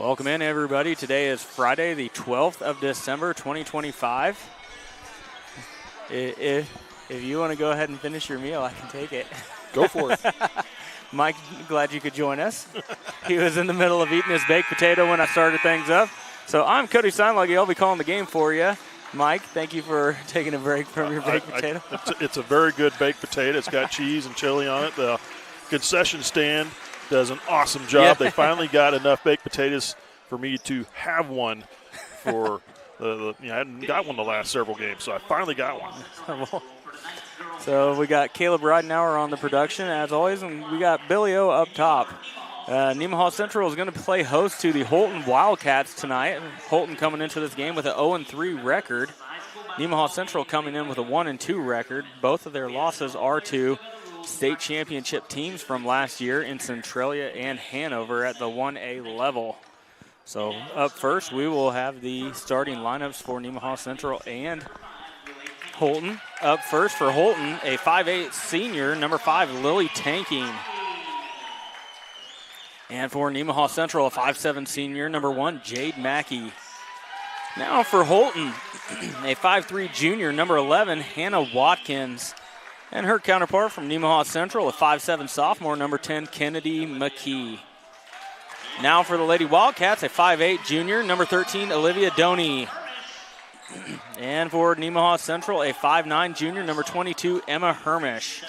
Welcome in, everybody. Today is Friday, the 12th of December, 2025. If you want to go ahead and finish your meal, I can take it. Go for it. Mike, glad you could join us. He was in the middle of eating his baked potato when I started things up. So I'm Cody Steinluggy. I'll be calling the game for you. Mike, thank you for taking a break from your baked potato. It's a very good baked potato. It's got cheese and chili on it. The concession stand does an awesome job. Yeah. They finally got enough baked potatoes for me to have one for I hadn't got one the last several games, so I finally got one. So we got Caleb Ridenauer on the production, as always, and we got Billy O up top. Nemaha Central is going to play host to the Holton Wildcats tonight. Holton coming into this game with an 0-3 record. Nemaha Central coming in with a 1-2 record. Both of their losses are to state championship teams from last year in Centralia and Hanover at the 1A level. So up first, we will have the starting lineups for Nemaha Central and Holton. Up first for Holton, a 5'8 senior, number 5, Lily Tanking. And for Nemaha Central, a 5'7 senior, number 1, Jade Mackey. Now for Holton, a 5'3 junior, number 11, Hannah Watkins. And her counterpart from Nemaha Central, a 5'7 sophomore, number 10, Kennedy McKee. Now for the Lady Wildcats, a 5'8 junior, number 13, Olivia Doney. And for Nemaha Central, a 5'9 junior, number 22, Emma Hermish.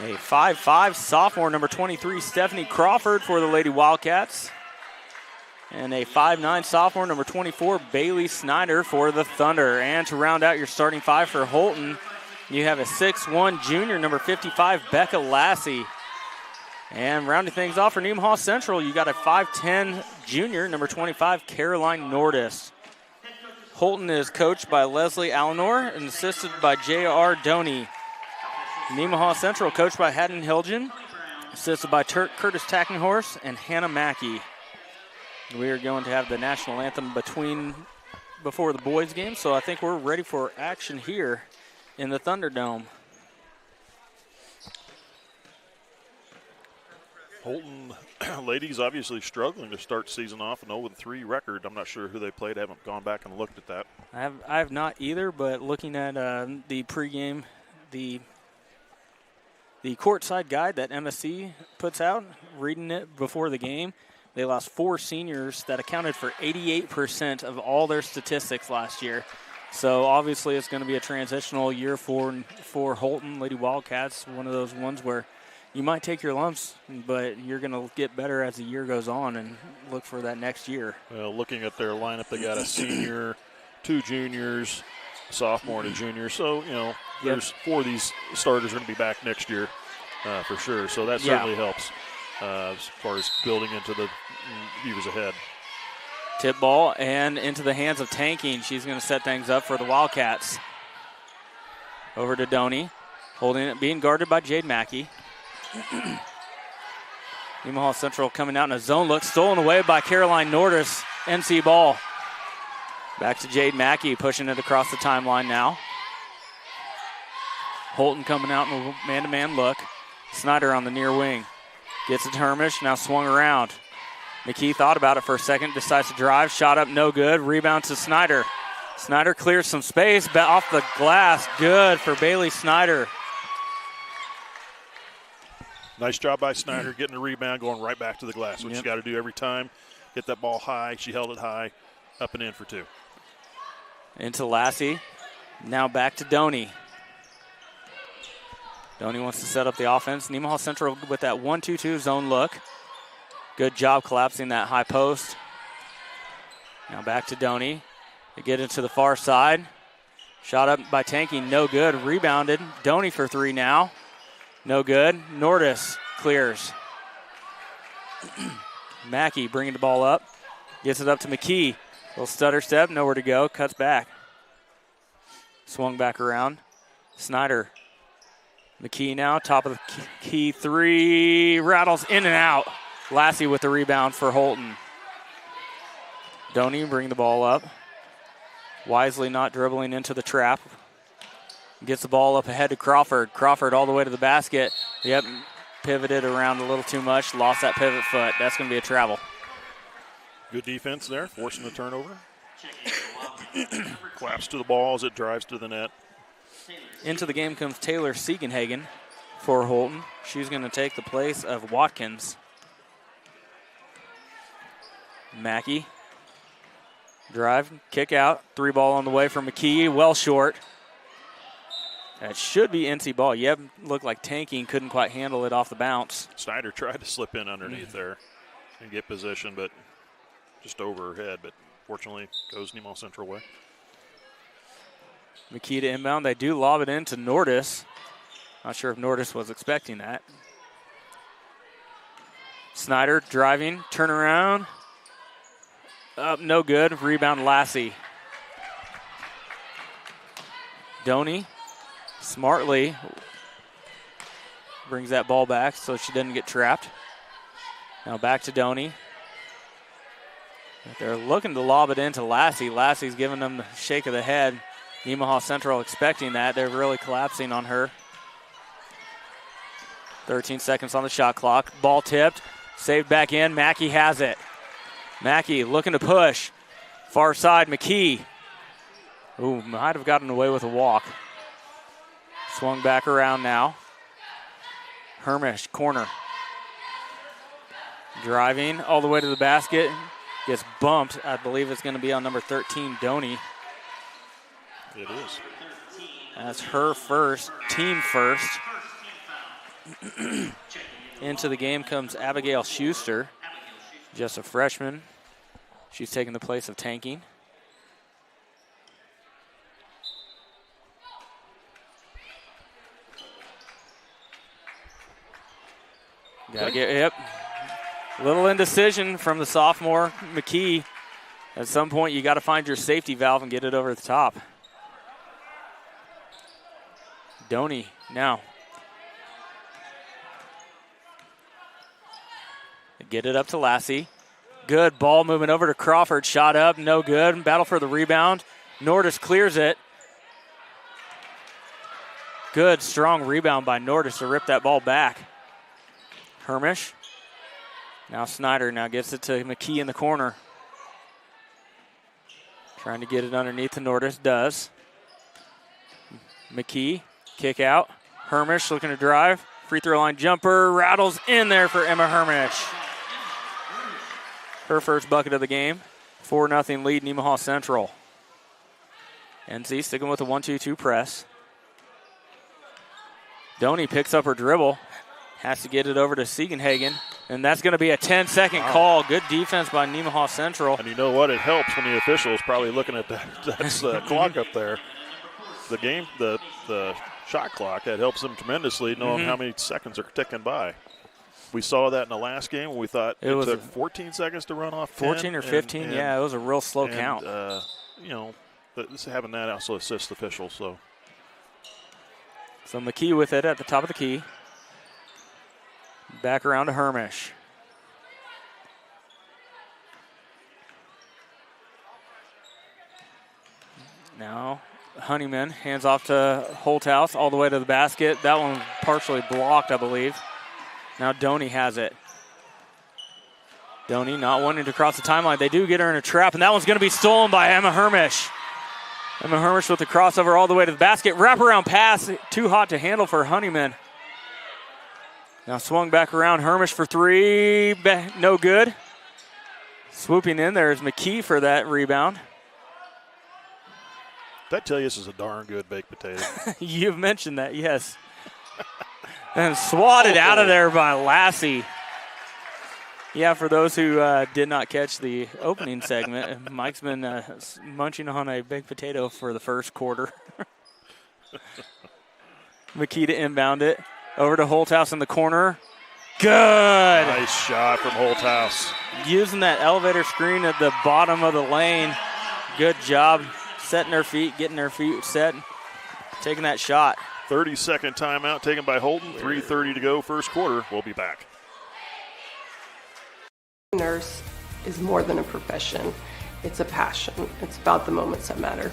A 5'5 sophomore, number 23, Stephanie Crawford for the Lady Wildcats. And a 5'9 sophomore, number 24, Bailey Snyder for the Thunder. And to round out your starting five for Holton, you have a 6'1 junior, number 55, Becca Lassie. And rounding things off for Nemaha Central, you got a 5'10 junior, number 25, Caroline Nordis. Holton is coached by Leslie Allenor and assisted by J.R. Doney. Nemaha Central coached by Haddon Hilgen, assisted by Curtis Tackenhorse and Hannah Mackey. We are going to have the national anthem before the boys' game, so I think we're ready for action here in the Thunderdome. Holton ladies obviously struggling to start season off an 0-3 record. I'm not sure who they played. I haven't gone back and looked at that. I have not either, but looking at the pregame, the courtside guide that MSC puts out, reading it before the game, they lost 4 seniors that accounted for 88% of all their statistics last year. So obviously it's going to be a transitional year for Holton Lady Wildcats, one of those ones where you might take your lumps, but you're going to get better as the year goes on and look for that next year. Well, looking at their lineup, they got a senior, 2 juniors, a sophomore and a junior. So, there's 4 of these starters are going to be back next year for sure. So that certainly helps as far as building into the years ahead. Tip ball and into the hands of Tanking. She's going to set things up for the Wildcats. Over to Doney, holding it, being guarded by Jade Mackey. Nemaha Central coming out in a zone look, stolen away by Caroline Nordis. NC ball. Back to Jade Mackey, pushing it across the timeline now. Holton coming out in a man-to-man look. Snyder on the near wing. Gets it to Hermish, now swung around. McKee thought about it for a second, decides to drive. Shot up, no good. Rebound to Snyder. Snyder clears some space, off the glass. Good for Bailey Snyder. Nice job by Snyder getting the rebound, going right back to the glass, which you got to do every time. Get that ball high. She held it high, up and in for 2. Into Lassie. Now back to Doney. Doney wants to set up the offense. Nemaha Central with that 1-2-2 zone look. Good job collapsing that high post. Now back to Doney. They get into the far side. Shot up by Tanking, no good. Rebounded. Doney for 3 now. No good. Nordis clears. Mackey bringing the ball up. Gets it up to McKee. Little stutter step, nowhere to go. Cuts back. Swung back around. Snyder. McKee now, top of the key 3. Rattles in and out. Lassie with the rebound for Holton. Doney bringing the ball up. Wisely not dribbling into the trap. Gets the ball up ahead to Crawford. Crawford all the way to the basket. Yep. pivoted around a little too much, lost that pivot foot. That's going to be a travel. Good defense there, forcing the turnover. Claps to the ball as it drives to the net. Into the game comes Taylor Siegenhagen for Holton. She's going to take the place of Watkins. Mackey. Drive, kick out. 3 ball on the way from McKee, well short. That should be NC ball. Yep, looked like tanking, couldn't quite handle it off the bounce. Snyder tried to slip in underneath there and get position, but just over her head. But fortunately, goes Nemaha Central way. McKee to inbound. They do lob it into Nordis. Not sure if Nordis was expecting that. Snyder driving, turn around. Up, no good. Rebound, Lassie. Doney smartly brings that ball back so she doesn't get trapped. Now back to Doney. They're looking to lob it into Lassie. Lassie's giving them the shake of the head. Nemaha Central expecting that. They're really collapsing on her. 13 seconds on the shot clock. Ball tipped. Saved back in. Mackey has it. Mackey looking to push. Far side, McKee. Ooh, might have gotten away with a walk. Swung back around now. Hermish, corner. Driving all the way to the basket. Gets bumped. I believe it's going to be on number 13, Doney. It is. That's her first, team first. Into the game comes Abigail Schuster, just a freshman. She's taking the place of tanking. Gotta get, yep. Little indecision from the sophomore, McKee. At some point, you got to find your safety valve and get it over the top. Doney now. Get it up to Lassie. Good ball moving over to Crawford. Shot up, no good. Battle for the rebound. Nordis clears it. Good, strong rebound by Nordis to rip that ball back. Hermish. Now Snyder now gets it to McKee in the corner. Trying to get it underneath to Nordis. Does. McKee, kick out. Hermish looking to drive. Free throw line jumper. Rattles in there for Emma Hermish. Her first bucket of the game. 4-0 lead, Nemaha Central. NC sticking with a 1-2-2 press. Doney picks up her dribble. Has to get it over to Siegenhagen. And that's going to be a 10-second call. Good defense by Nemaha Central. And you know what? It helps when the official is probably looking at that clock up there. The game, the shot clock, that helps them tremendously knowing how many seconds are ticking by. We saw that in the last game when we thought it took 14 seconds to run off 14 or 15, yeah, it was a real slow count. You know, having that also assists the officials. So McKee with it at the top of the key. Back around to Hermish. Now Honeyman hands off to Holthouse all the way to the basket. That one partially blocked, I believe. Now Doney has it. Doney not wanting to cross the timeline. They do get her in a trap, and that one's going to be stolen by Emma Hermish. Emma Hermish with the crossover all the way to the basket. Wraparound pass, too hot to handle for Honeyman. Now swung back around, Hermish for three, no good. Swooping in there is McKee for that rebound. Did I tell you this is a darn good baked potato? You've mentioned that, yes. And swatted out of there by Lassie. Yeah, for those who did not catch the opening segment, Mike's been munching on a baked potato for the first quarter. McKee to inbound it. Over to Holthouse in the corner. Good. Nice shot from Holthouse. Using that elevator screen at the bottom of the lane. Good job setting her feet, getting her feet set, taking that shot. 30-second timeout taken by Holton. 3:30 to go first quarter. We'll be back. Nurse is more than a profession. It's a passion. It's about the moments that matter.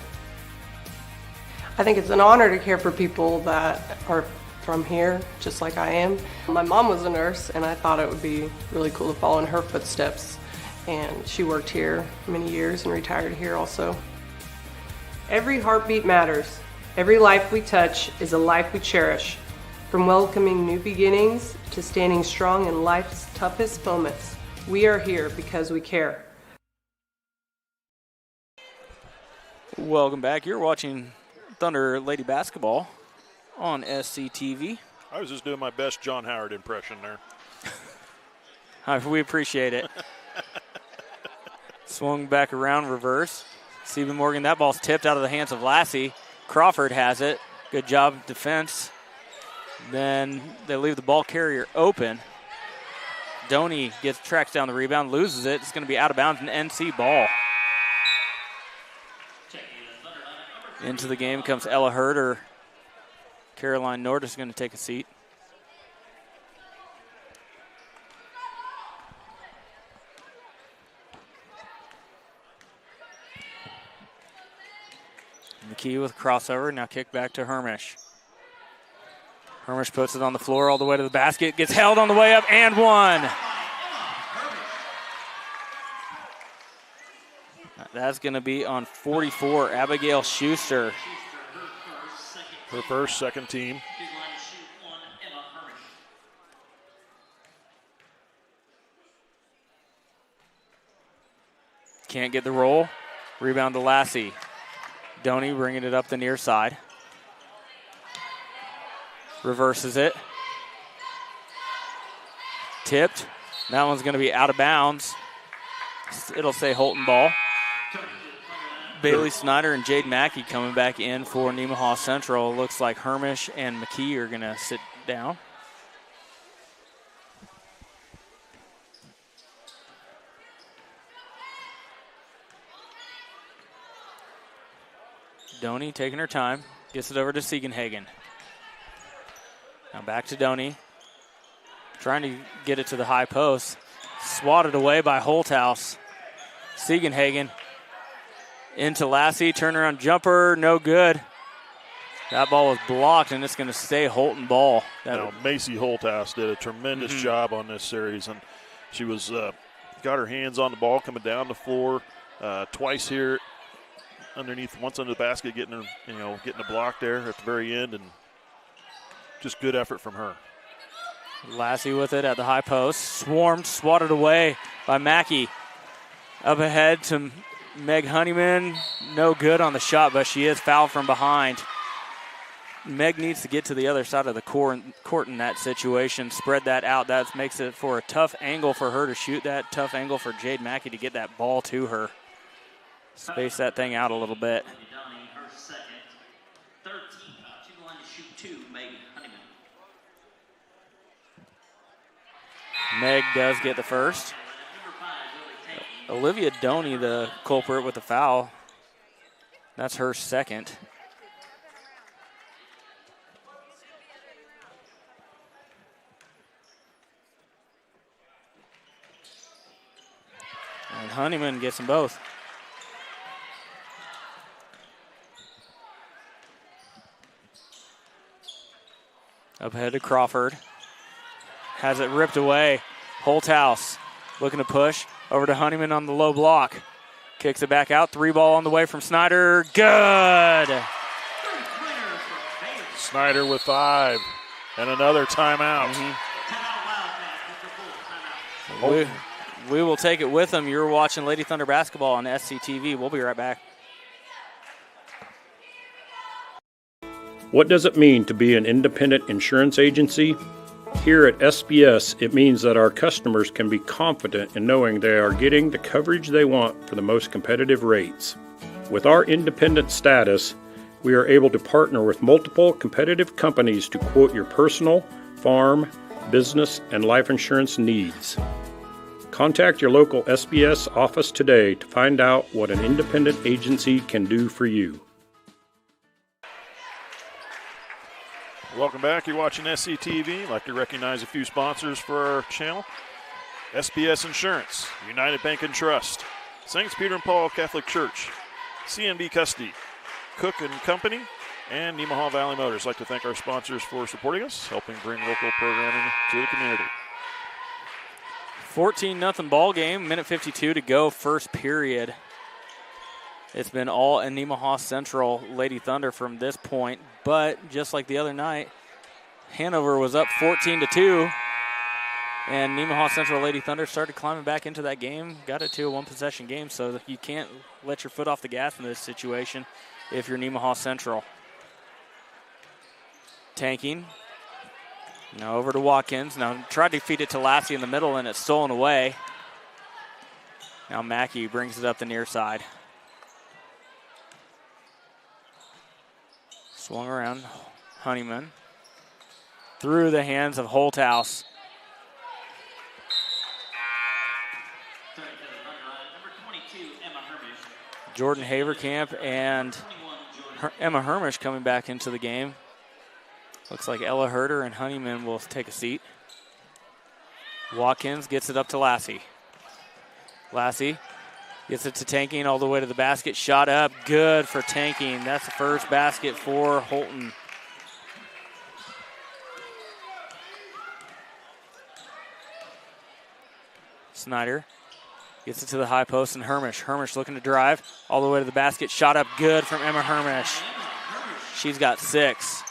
I think it's an honor to care for people that are from here, just like I am. My mom was a nurse, and I thought it would be really cool to follow in her footsteps. And she worked here many years and retired here also. Every heartbeat matters. Every life we touch is a life we cherish. From welcoming new beginnings to standing strong in life's toughest moments, we are here because we care. Welcome back. You're watching Thunder Lady Basketball on SCTV. I was just doing my best John Howard impression there. We appreciate it. Swung back around, reverse. Stephen Morgan, that ball's tipped out of the hands of Lassie. Crawford has it. Good job defense. Then they leave the ball carrier open. Doney tracks down the rebound, loses it. It's going to be out of bounds, an NC ball. Into the game comes Ella Herder. Caroline Nord is going to take a seat. McKee with crossover, now kick back to Hermish. Hermish puts it on the floor all the way to the basket, gets held on the way up, and one. That's going to be on 44, Abigail Schuster. Her first, second team. Can't get the roll. Rebound to Lassie. Doney bringing it up the near side. Reverses it. Tipped. That one's going to be out of bounds. It'll say Holton ball. Bailey Snyder and Jade Mackey coming back in for Nemaha Central. Looks like Hermish and McKee are going to sit down. Doney taking her time. Gets it over to Siegenhagen. Now back to Doney. Trying to get it to the high post. Swatted away by Holthouse. Siegenhagen into Lassie. Turnaround jumper. No good. That ball was blocked, and it's going to stay Holton ball. Macy Holthouse did a tremendous job on this series, and she was got her hands on the ball coming down the floor twice here. Underneath, once under the basket, getting a block there at the very end, and just good effort from her. Lassie with it at the high post. Swarmed, swatted away by Mackey. Up ahead to Meg Honeyman. No good on the shot, but she is fouled from behind. Meg needs to get to the other side of the court in that situation. Spread that out. That makes it for a tough angle for her to shoot that. Tough angle for Jade Mackey to get that ball to her. Space that thing out a little bit. Meg does get the first. Olivia Doney, the culprit with the foul. That's her second. And Honeyman gets them both. Up ahead to Crawford. Has it ripped away. Holthouse looking to push. Over to Honeyman on the low block. Kicks it back out. 3 ball on the way from Snyder. Good. Snyder with 5. And another timeout. We will take it with them. You're watching Lady Thunder basketball on SCTV. We'll be right back. What does it mean to be an independent insurance agency? Here at SBS, it means that our customers can be confident in knowing they are getting the coverage they want for the most competitive rates. With our independent status, we are able to partner with multiple competitive companies to quote your personal, farm, business, and life insurance needs. Contact your local SBS office today to find out what an independent agency can do for you. Welcome back. You're watching SCTV. I'd like to recognize a few sponsors for our channel. SBS Insurance, United Bank and Trust, St. Peter and Paul Catholic Church, CNB Custody, Cook and Company, And Nemaha Valley Motors. I'd like to thank our sponsors for supporting us, helping bring local programming to the community. 14-0 ball game, minute 52 to go, first period. It's been all in Nemaha Central Lady Thunder from this point, but just like the other night, Hanover was up 14-2, and Nemaha Central Lady Thunder started climbing back into that game, got it to a one-possession game, so you can't let your foot off the gas in this situation if you're Nemaha Central. Tanking. Now over to Watkins. Now tried to feed it to Lassie in the middle, and it's stolen away. Now Mackey brings it up the near side. Swung around. Honeyman. Through the hands of Holthouse. Jordan Haverkamp and Emma Hermish coming back into the game. Looks like Ella Herder and Honeyman will take a seat. Watkins gets it up to Lassie. Lassie gets it to Tanking all the way to the basket. Shot up, good for Tanking. That's the first basket for Holton. Snyder gets it to the high post, and Hermish. Hermish looking to drive all the way to the basket. Shot up, good from Emma Hermish. She's got 6.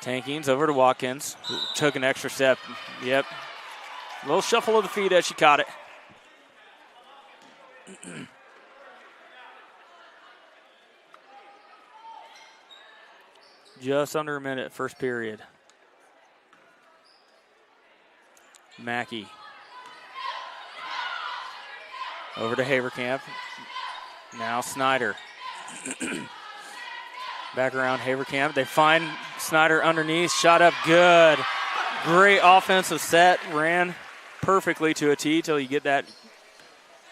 Tanking's over to Watkins. Took an extra step. Yep. A little shuffle of the feet as she caught it. Just under a minute, first period. Mackey. Over to Haverkamp. Now Snyder. Back around Haverkamp. They find Snyder underneath. Shot up good. Great offensive set. Ran perfectly to a tee till you get that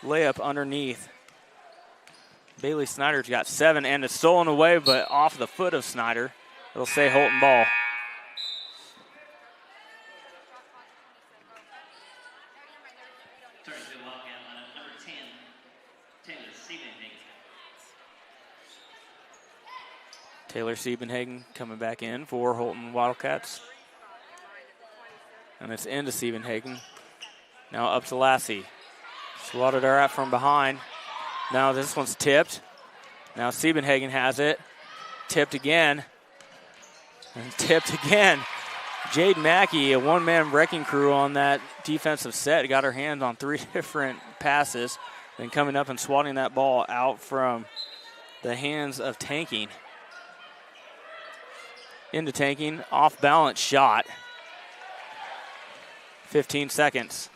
layup underneath. Bailey Snyder's got 7, and it's stolen away, but off the foot of Snyder. It'll say Holton ball. Taylor Siebenhagen coming back in for Holton Wildcats. And it's into Siebenhagen. Now up to Lassie. Swatted her out from behind. Now this one's tipped. Now Siebenhagen has it. Tipped again. And tipped again. Jade Mackey, a one-man wrecking crew on that defensive set, got her hands on 3 different passes. Then coming up and swatting that ball out from the hands of Tanking. Into Tanking, off-balance shot. 15 seconds.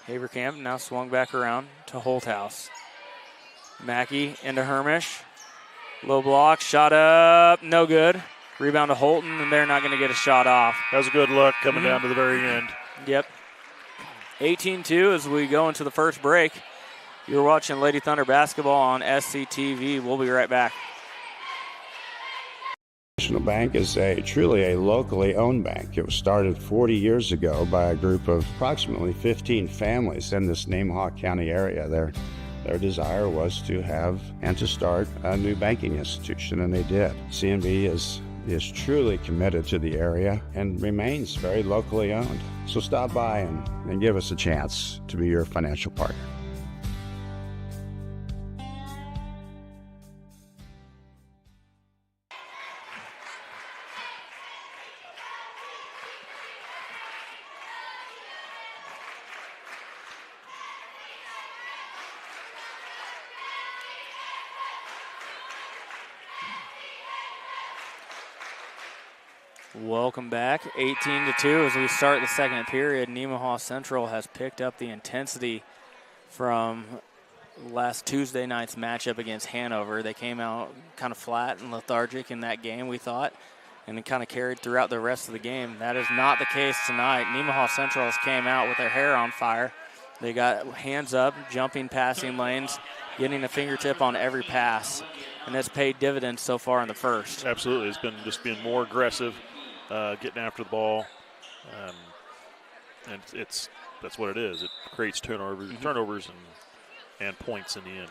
Haverkamp now swung back around to Holthouse. Mackey into Hermish. Low block, shot up, no good. Rebound to Holton, and they're not going to get a shot off. That was a good look coming down to the very end. Yep. 18-2 as we go into the first break. You're watching Lady Thunder basketball on SCTV. We'll be right back. National Bank is truly a locally owned bank. It was started 40 years ago by a group of approximately 15 families in this Nemaha County area. Their desire was to have and to start a new banking institution, and they did. CNB is truly committed to the area and remains very locally owned. So stop by and give us a chance to be your financial partner. Welcome back. 18-2 as we start the second period. Nemaha Central has picked up the intensity from last Tuesday night's matchup against Hanover. They came out kind of flat and lethargic in that game, we thought, and it kind of carried throughout the rest of the game. That is not the case tonight. Nemaha Central has came out with their hair on fire. They got hands up, jumping passing lanes, getting a fingertip on every pass, and that's paid dividends so far in the first. Absolutely. It's been just being more aggressive, getting after the ball. And it's that's what it is. It creates turnovers and points in the end.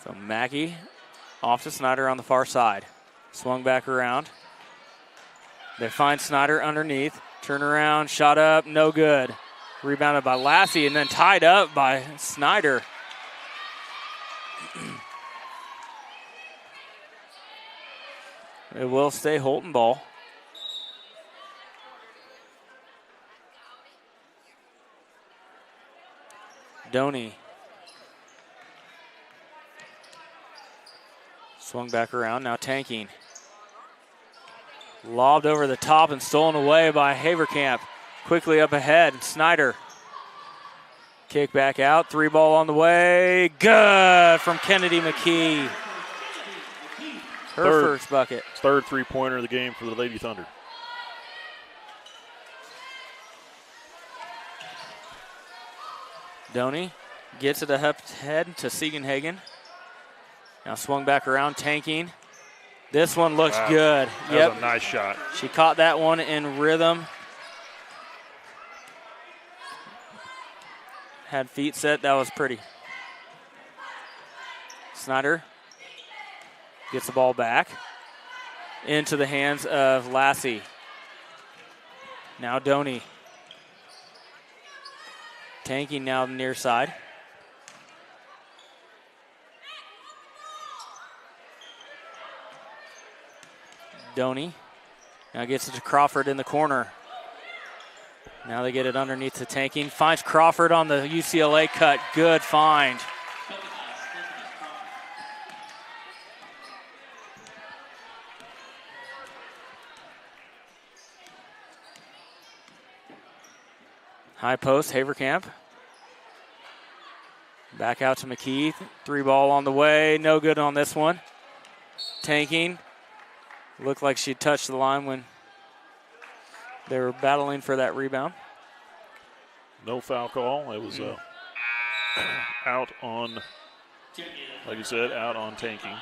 So Mackey off to Snyder on the far side. Swung back around. They find Snyder underneath. Turn around, shot up, no good. Rebounded by Lassie and then tied up by Snyder. It will stay Holton ball. Doney. Swung back around, now tanking. Lobbed over the top and stolen away by Haverkamp. Quickly up ahead, Snyder. Kick back out, 3 ball on the way. Good from Kennedy McKee. Her first bucket. Third three-pointer of the game for the Lady Thunder. Doney gets it ahead to Siegenhagen. Now swung back around, tanking. This one looks good. That was a nice shot. She caught that one in rhythm. Had feet set. That was pretty. Snyder gets the ball back into the hands of Lassie. Now Doney. Tanking now the near side. Doney now gets it to Crawford in the corner. Now they get it underneath the tanking. Finds Crawford on the UCLA cut. Good find. High post, Haverkamp. Back out to McKee. 3 ball on the way. No good on this one. Tanking. Looked like she touched the line when they were battling for that rebound. No foul call. It was out on, like you said, out on tanking.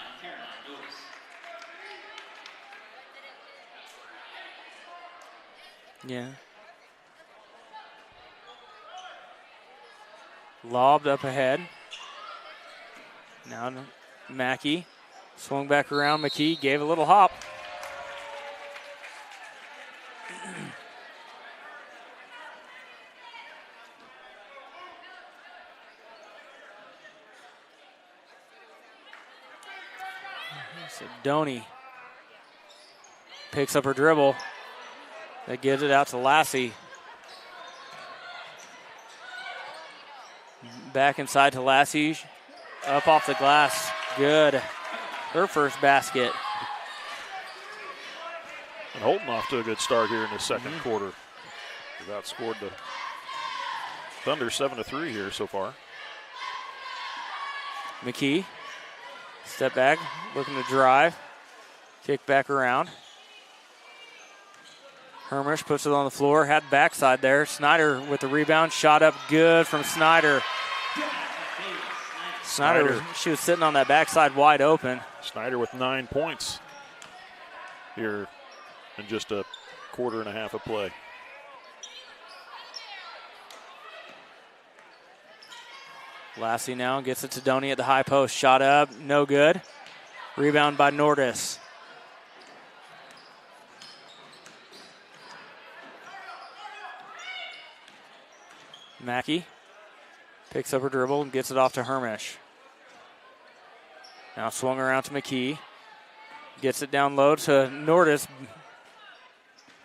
Yeah. Lobbed up ahead. Now Mackey swung back around. McKee gave a little hop. So Doney picks up her dribble. That gives it out to Lassie. Back inside to Lassie. Up off the glass. Good. Her first basket. And Holton off to a good start here in the second quarter. They've outscored the Thunder 7-3 here so far. McKee. Step back, looking to drive. Kick back around. Hermish puts it on the floor, had backside there. Snyder with the rebound, shot up good from Snyder. Snyder, she was sitting on that backside wide open. Snyder with 9 points here in just a quarter and a half of play. Lassie now gets it to Doney at the high post. Shot up, no good. Rebound by Nordis. Mackey picks up her dribble and gets it off to Hermish. Now swung around to McKee. Gets it down low to Nordis.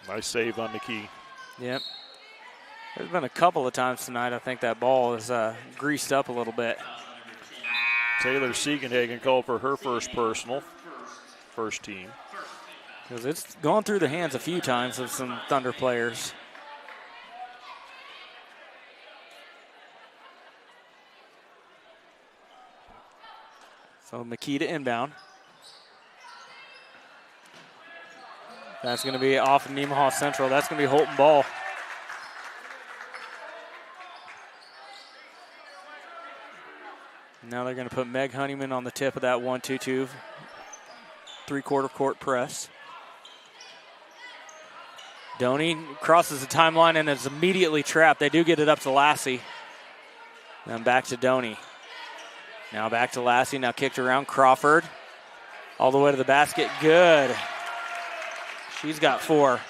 Nice save on McKee. Yep. There's been a couple of times tonight I think that ball is greased up a little bit. Taylor Siegenhagen called for her first personal, first team. Because it's gone through the hands a few times of some Thunder players. So McKee to inbound. That's going to be off of Nemaha Central. That's going to be Holton ball. Now they're going to put Meg Honeyman on the tip of that 1-2-2 three-quarter court press. Doney crosses the timeline and is immediately trapped. They do get it up to Lassie. Then back to Doney. Now back to Lassie. Now kicked around Crawford. All the way to the basket. Good. She's got 4.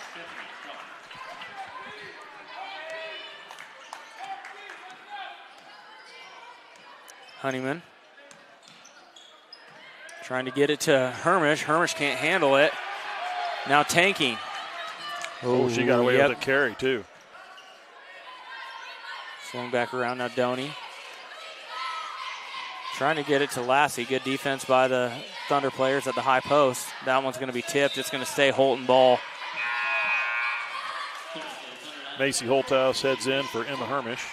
Honeyman trying to get it to Hermish. Hermish can't handle it. Now tanking. Oh, she got away with a carry, too. Swung back around now, Doney. Trying to get it to Lassie. Good defense by the Thunder players at the high post. That one's going to be tipped. It's going to stay Holton ball. Macy Holthouse heads in for Emma Hermish.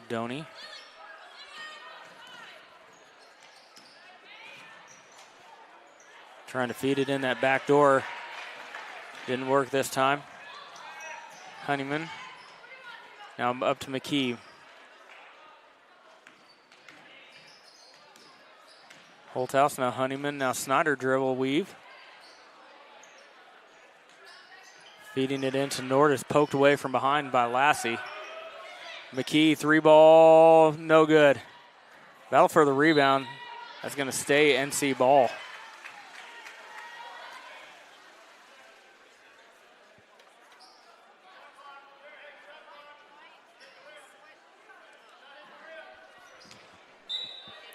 Doney. Trying to feed it in that back door. Didn't work this time. Honeyman. Now up to McKee. Holthouse, now Honeyman, now Snyder dribble weave. Feeding it into Nord is poked away from behind by Lassie. McKee, 3-ball, no good. Battle for the rebound. That's going to stay NC ball.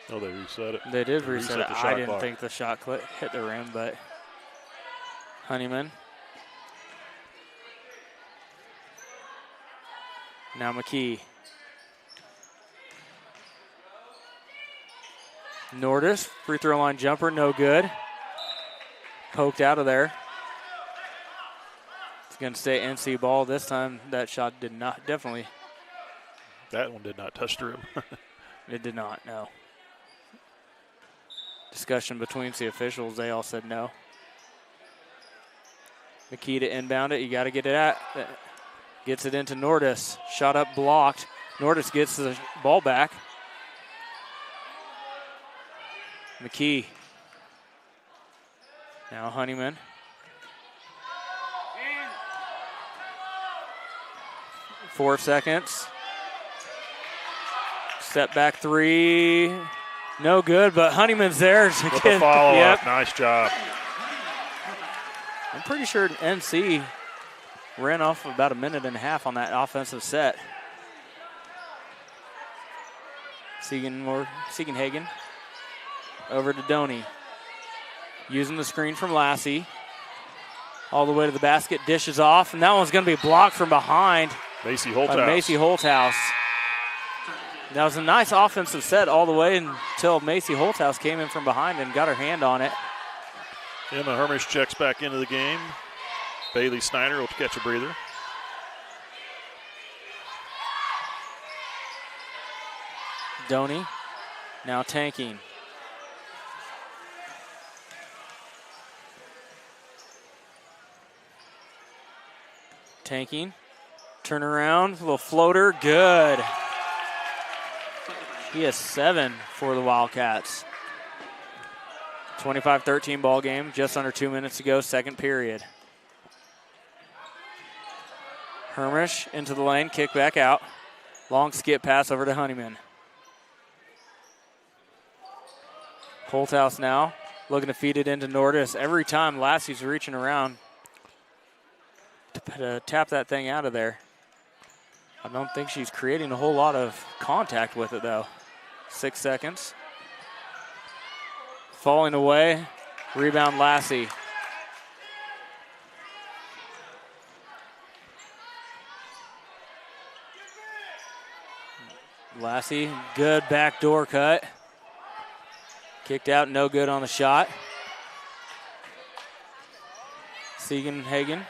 Oh, they reset it. They did reset it. I didn't clock. think the shot hit the rim, but Honeyman. Now McKee. Nordis, free throw line jumper, no good. Poked out of there. It's going to stay NC ball. This time that shot did not, definitely. That one did not touch the rim. It did not, no. Discussion between the officials, they all said no. McKee to inbound it, you got to get it at. Gets it into Nordis. Shot up blocked. Nordis gets the ball back. McKee. Now Honeyman. Four seconds. Step back 3. No good, but Honeyman's there. With the follow-up. Nice job. I'm pretty sure NC ran off about a minute and a half on that offensive set. Siegenhagen over to Doney. Using the screen from Lassie. All the way to the basket, dishes off, and that one's going to be blocked from behind. Macy Holthouse. By Macy Holthouse. That was a nice offensive set all the way until Macy Holthouse came in from behind and got her hand on it. Emma Hermish checks back into the game. Bailey Snyder will catch a breather. Doney now tanking. Tanking. Turn around, a little floater, good. He has 7 for the Wildcats. 25-13 ball game, just under 2 minutes to go, second period. Hermish into the lane, kick back out. Long skip pass over to Honeyman. Holthouse now looking to feed it into Nordis. Every time Lassie's reaching around to tap that thing out of there. I don't think she's creating a whole lot of contact with it, though. 6 seconds. Falling away. Rebound, Lassie. Lassie, good backdoor cut. Kicked out, no good on the shot. Siegenhagen.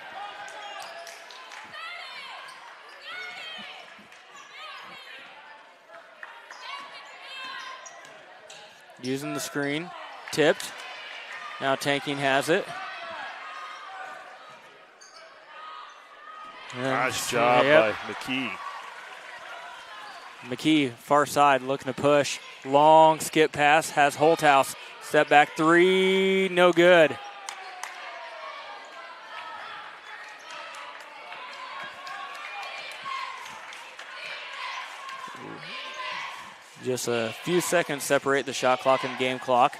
Using the screen, tipped. Now Tanking has it. Nice job by McKee. McKee, far side, looking to push. Long skip pass, has Holthouse. Step back three, no good. Just a few seconds separate the shot clock and game clock.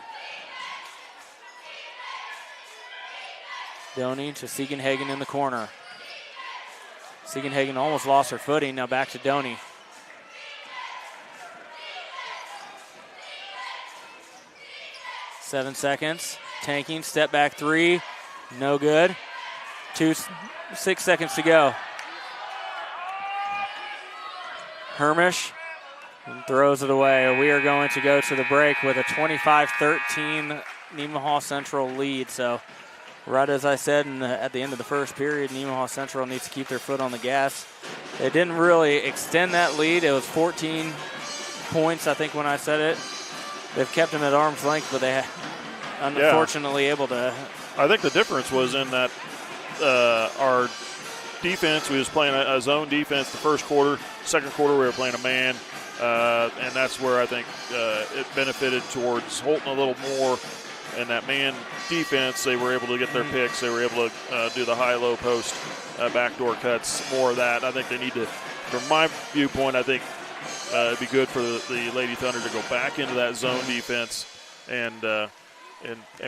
Doney to Siegenhagen in the corner. Siegenhagen almost lost her footing. Now back to Doney. Seven seconds. Tanking, step back three. No good. 6 seconds to go. Hermish throws it away. We are going to go to the break with a 25-13 Nemaha Central lead. So right as I said at the end of the first period, Nemaha Central needs to keep their foot on the gas. They didn't really extend that lead. It was 14 points, I think, when I said it. They've kept them at arm's length, but they unfortunately able to. I think the difference was in that our defense, we was playing a zone defense the first quarter. Second quarter, we were playing a man, and that's where I think it benefited towards Holton a little more. In that man defense, they were able to get their picks. They were able to do the high-low post backdoor cuts, more of that. I think they need to, from my viewpoint, I think it'd be good for the Lady Thunder to go back into that zone defense and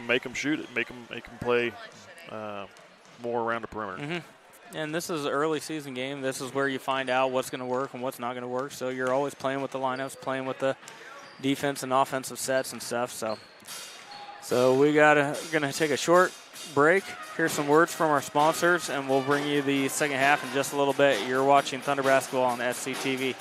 make them shoot it, make them play more around the perimeter. And this is an early season game. This is where you find out what's going to work and what's not going to work. So you're always playing with the lineups, playing with the defense and offensive sets and stuff. So we gonna take a short break. Here's some words from our sponsors, and we'll bring you the second half in just a little bit. You're watching Thunder Basketball on SCTV.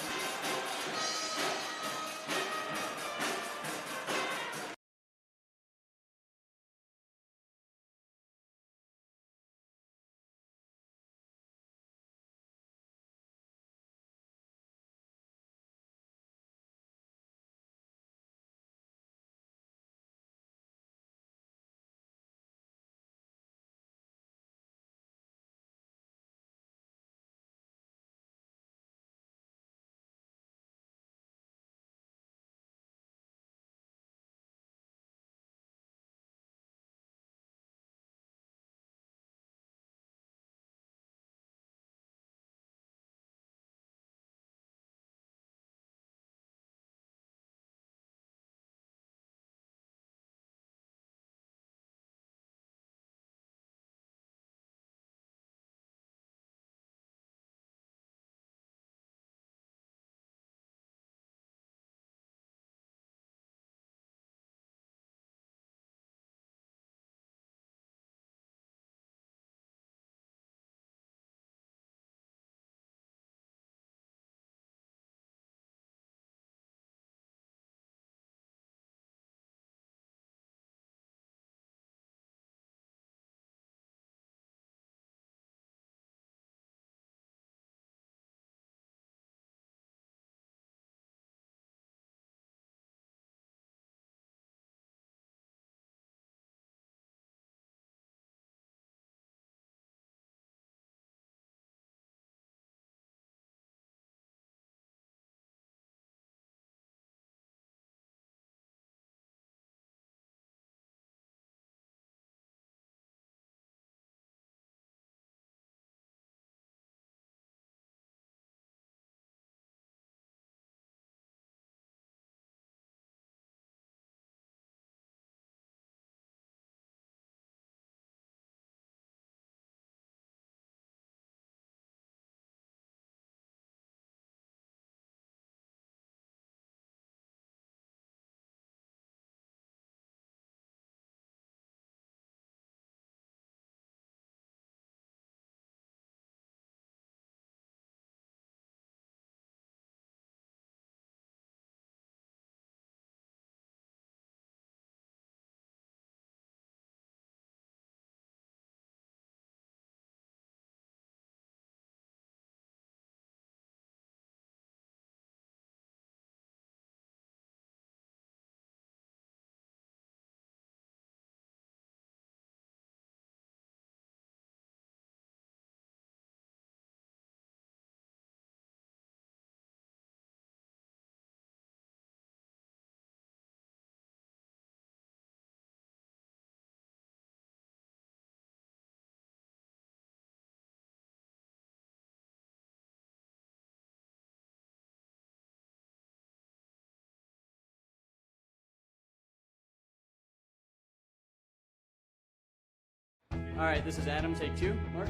All right, this is Adam. Take 2. Mark.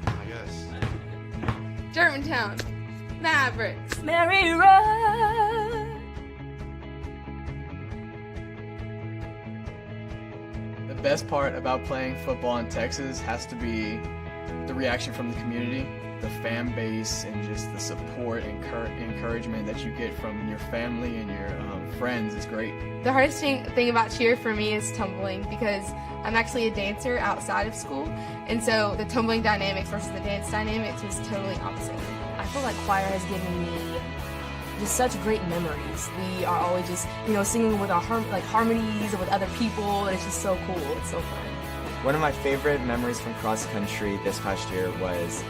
I guess. Germantown. Mavericks. Mary Road. The best part about playing football in Texas has to be the reaction from the community, the fan base, and just the support and encouragement that you get from your family and your friends is great. The hardest thing about cheer for me is tumbling, because I'm actually a dancer outside of school, and so the tumbling dynamics versus the dance dynamics was totally opposite. I feel like choir has given me just such great memories. We are always just, singing with our harmonies and with other people, and it's just so cool. It's so fun. One of my favorite memories from cross country this past year was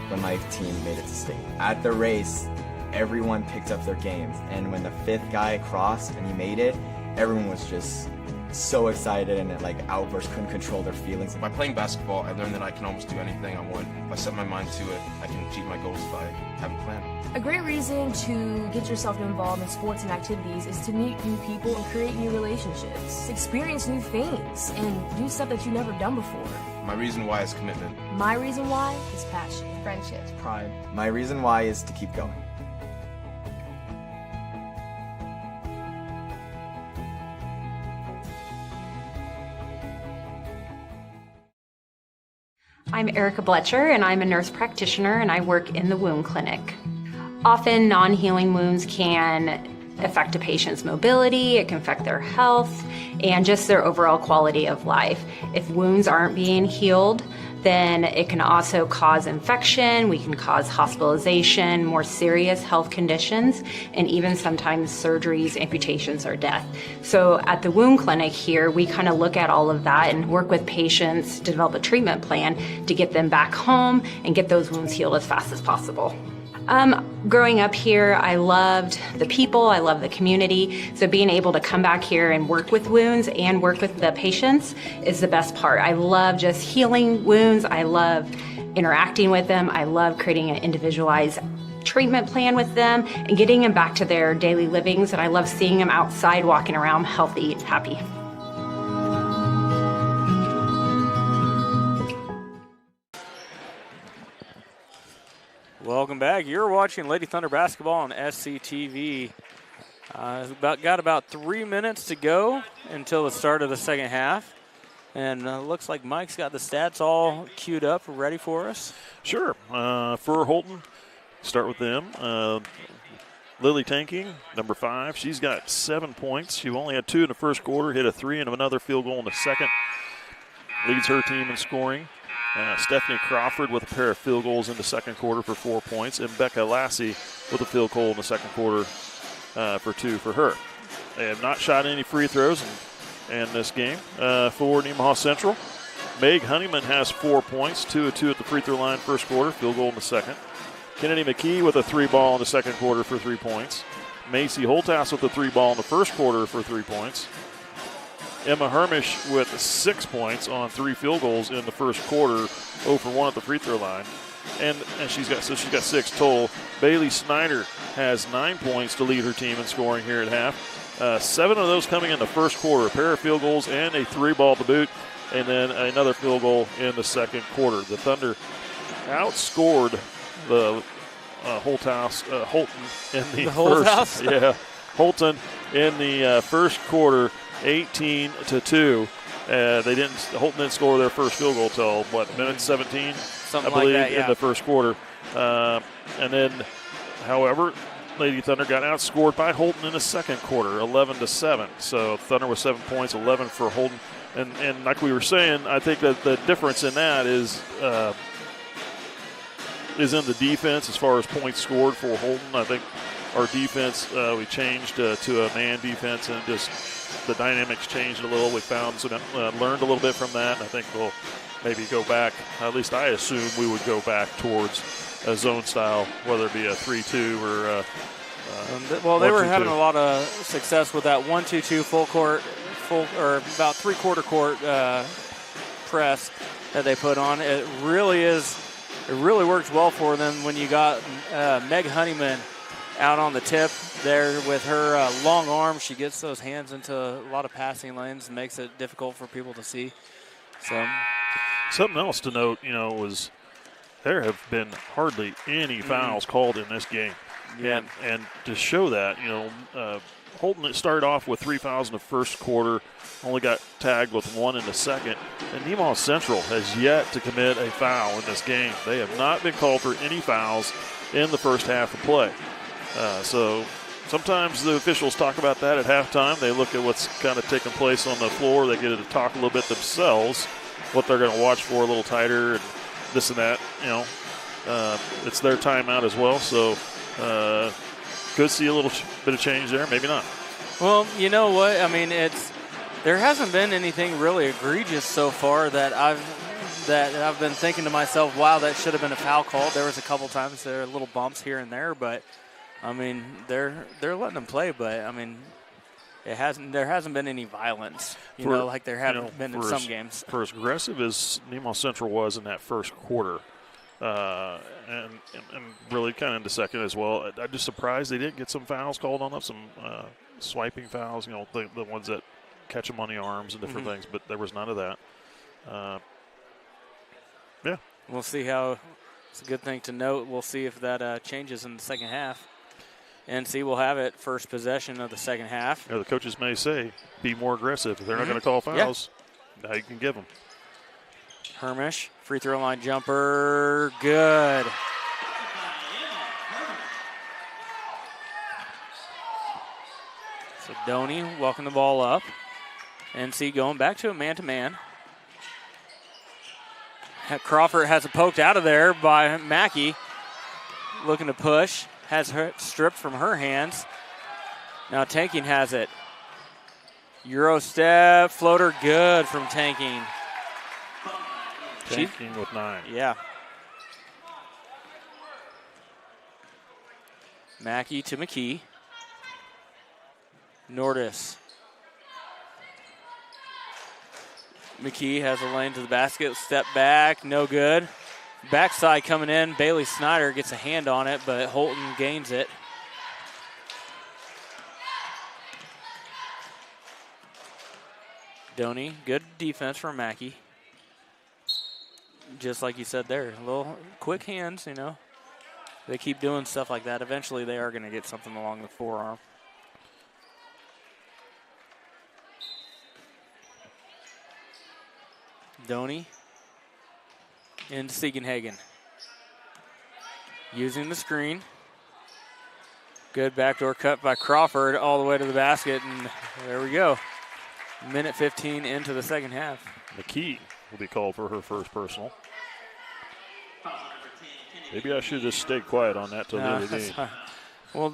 when my team made it to state. At the race, everyone picked up their games, and when the 5th guy crossed and he made it, everyone was just so excited and outbursts, couldn't control their feelings. By playing basketball, I learned that I can almost do anything I want. If I set my mind to it, I can achieve my goals if I have a plan. A great reason to get yourself involved in sports and activities is to meet new people and create new relationships, experience new things, and do stuff that you've never done before. My reason why is commitment. My reason why is passion. Friendships. Pride. My reason why is to keep going. I'm Erica Bletcher, and I'm a nurse practitioner, and I work in the wound clinic. Often, non-healing wounds can affect a patient's mobility, it can affect their health, and just their overall quality of life. If wounds aren't being healed, then it can also cause infection, we can cause hospitalization, more serious health conditions, and even sometimes surgeries, amputations, or death. So at the wound clinic here, we kind of look at all of that and work with patients to develop a treatment plan to get them back home and get those wounds healed as fast as possible. Growing up here, I loved the people, I love the community, so being able to come back here and work with wounds and work with the patients is the best part. I love just healing wounds, I love interacting with them, I love creating an individualized treatment plan with them and getting them back to their daily livings, and I love seeing them outside walking around healthy and happy. Welcome back. You're watching Lady Thunder basketball on SCTV. Got about 3 minutes to go until the start of the second half. And looks like Mike's got the stats all queued up, ready for us. Sure. For Holton, start with them. Lily Tanking, number 5. She's got 7 points. She only had 2 in the first quarter, hit a 3 and another field goal in the second. Leads her team in scoring. Stephanie Crawford with a pair of field goals in the second quarter for 4 points, and Becca Lassie with a field goal in the second quarter for 2 for her. They have not shot any free throws in this game for Nemaha Central. Meg Honeyman has 4 points, 2 of 2 at the free throw line first quarter, field goal in the second. Kennedy McKee with a 3-ball in the second quarter for 3 points. Macy Holthouse with a 3-ball in the first quarter for 3 points. Emma Hermish with 6 points on 3 field goals in the first quarter, 0 for 1 at the free throw line, and she's got 6 total. Bailey Snyder has 9 points to lead her team in scoring here at half. 7 of those coming in the first quarter, a pair of field goals and a 3-ball to boot, and then another field goal in the second quarter. The Thunder outscored the Holton in the first. Yeah, Holton in the first quarter. 18-2. Holton didn't score their first field goal till minute 17, Something I believe, like that, yeah. in the first quarter. And then, however, Lady Thunder got outscored by Holton in the second quarter, 11-7. So Thunder with 7 points, 11 for Holton. And like we were saying, I think that the difference in that is in the defense as far as points scored for Holton. I think our defense, we changed to a man defense, and just the dynamics changed a little. We found learned a little bit from that, and I think we'll maybe go back. At least I assume we would go back towards a zone style, whether it be a 3-2 or well, they were having a lot of success with that 1-2-2 or about 3/4 court press that they put on. It really works well for them when you got Meg Honeyman out on the tip there with her long arm. She gets those hands into a lot of passing lanes and makes it difficult for people to see. So Something else to note, was there have been hardly any fouls called in this game. Yeah. And to show that, Holton started off with 3 fouls in the first quarter, only got tagged with 1 in the second. And Nemaha Central has yet to commit a foul in this game. They have not been called for any fouls in the first half of play. So sometimes the officials talk about that at halftime. They look at what's kind of taking place on the floor. They get to talk a little bit themselves, what they're going to watch for a little tighter and this and that. It's their timeout as well. So could see a little bit of change there, maybe not. Well, you know what? I mean, there hasn't been anything really egregious so far that I've been thinking to myself, wow, that should have been a foul call. There was a couple times there were little bumps here and there, but I mean, they're letting them play, but I mean, there hasn't been any violence, like there have been in some games. For as aggressive as Nemaha Central was in that first quarter, and really kind of in the second as well, I'm just surprised they didn't get some fouls called on them, some swiping fouls, the ones that catch them on the arms and different things, but there was none of that. Yeah. We'll see how – it's a good thing to note. We'll see if that changes in the second half. NC will have it first possession of the second half. The coaches may say, be more aggressive. If they're not going to call fouls, now you can give them. Hermish, free throw line jumper, good. So Doney walking the ball up. NC going back to a man-to-man. Crawford has it poked out of there by Mackey. Looking to push. Has her stripped from her hands. Now Tanking has it. Euro step, floater good from Tanking. Tanking with 9. Yeah. Mackey to McKee. Nordis. McKee has a lane to the basket. Step back, no good. Backside coming in. Bailey Snyder gets a hand on it, but Holton gains it. Doney, good defense from Mackey. Just like you said there, a little quick hands, They keep doing stuff like that. Eventually they are going to get something along the forearm. Doney into Siegenhagen. Using the screen. Good backdoor cut by Crawford all the way to the basket, and there we go. Minute 15 into the second half. McKee will be called for her first personal. Maybe I should have just stayed quiet on that till the other day. Well,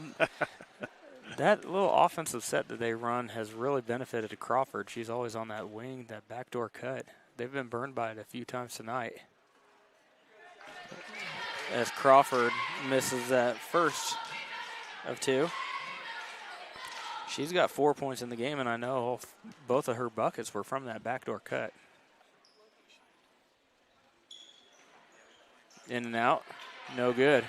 that little offensive set that they run has really benefited Crawford. She's always on that wing, that backdoor cut. They've been burned by it a few times tonight. As Crawford misses that first of 2. She's got 4 points in the game, and I know both of her buckets were from that backdoor cut. In and out, no good.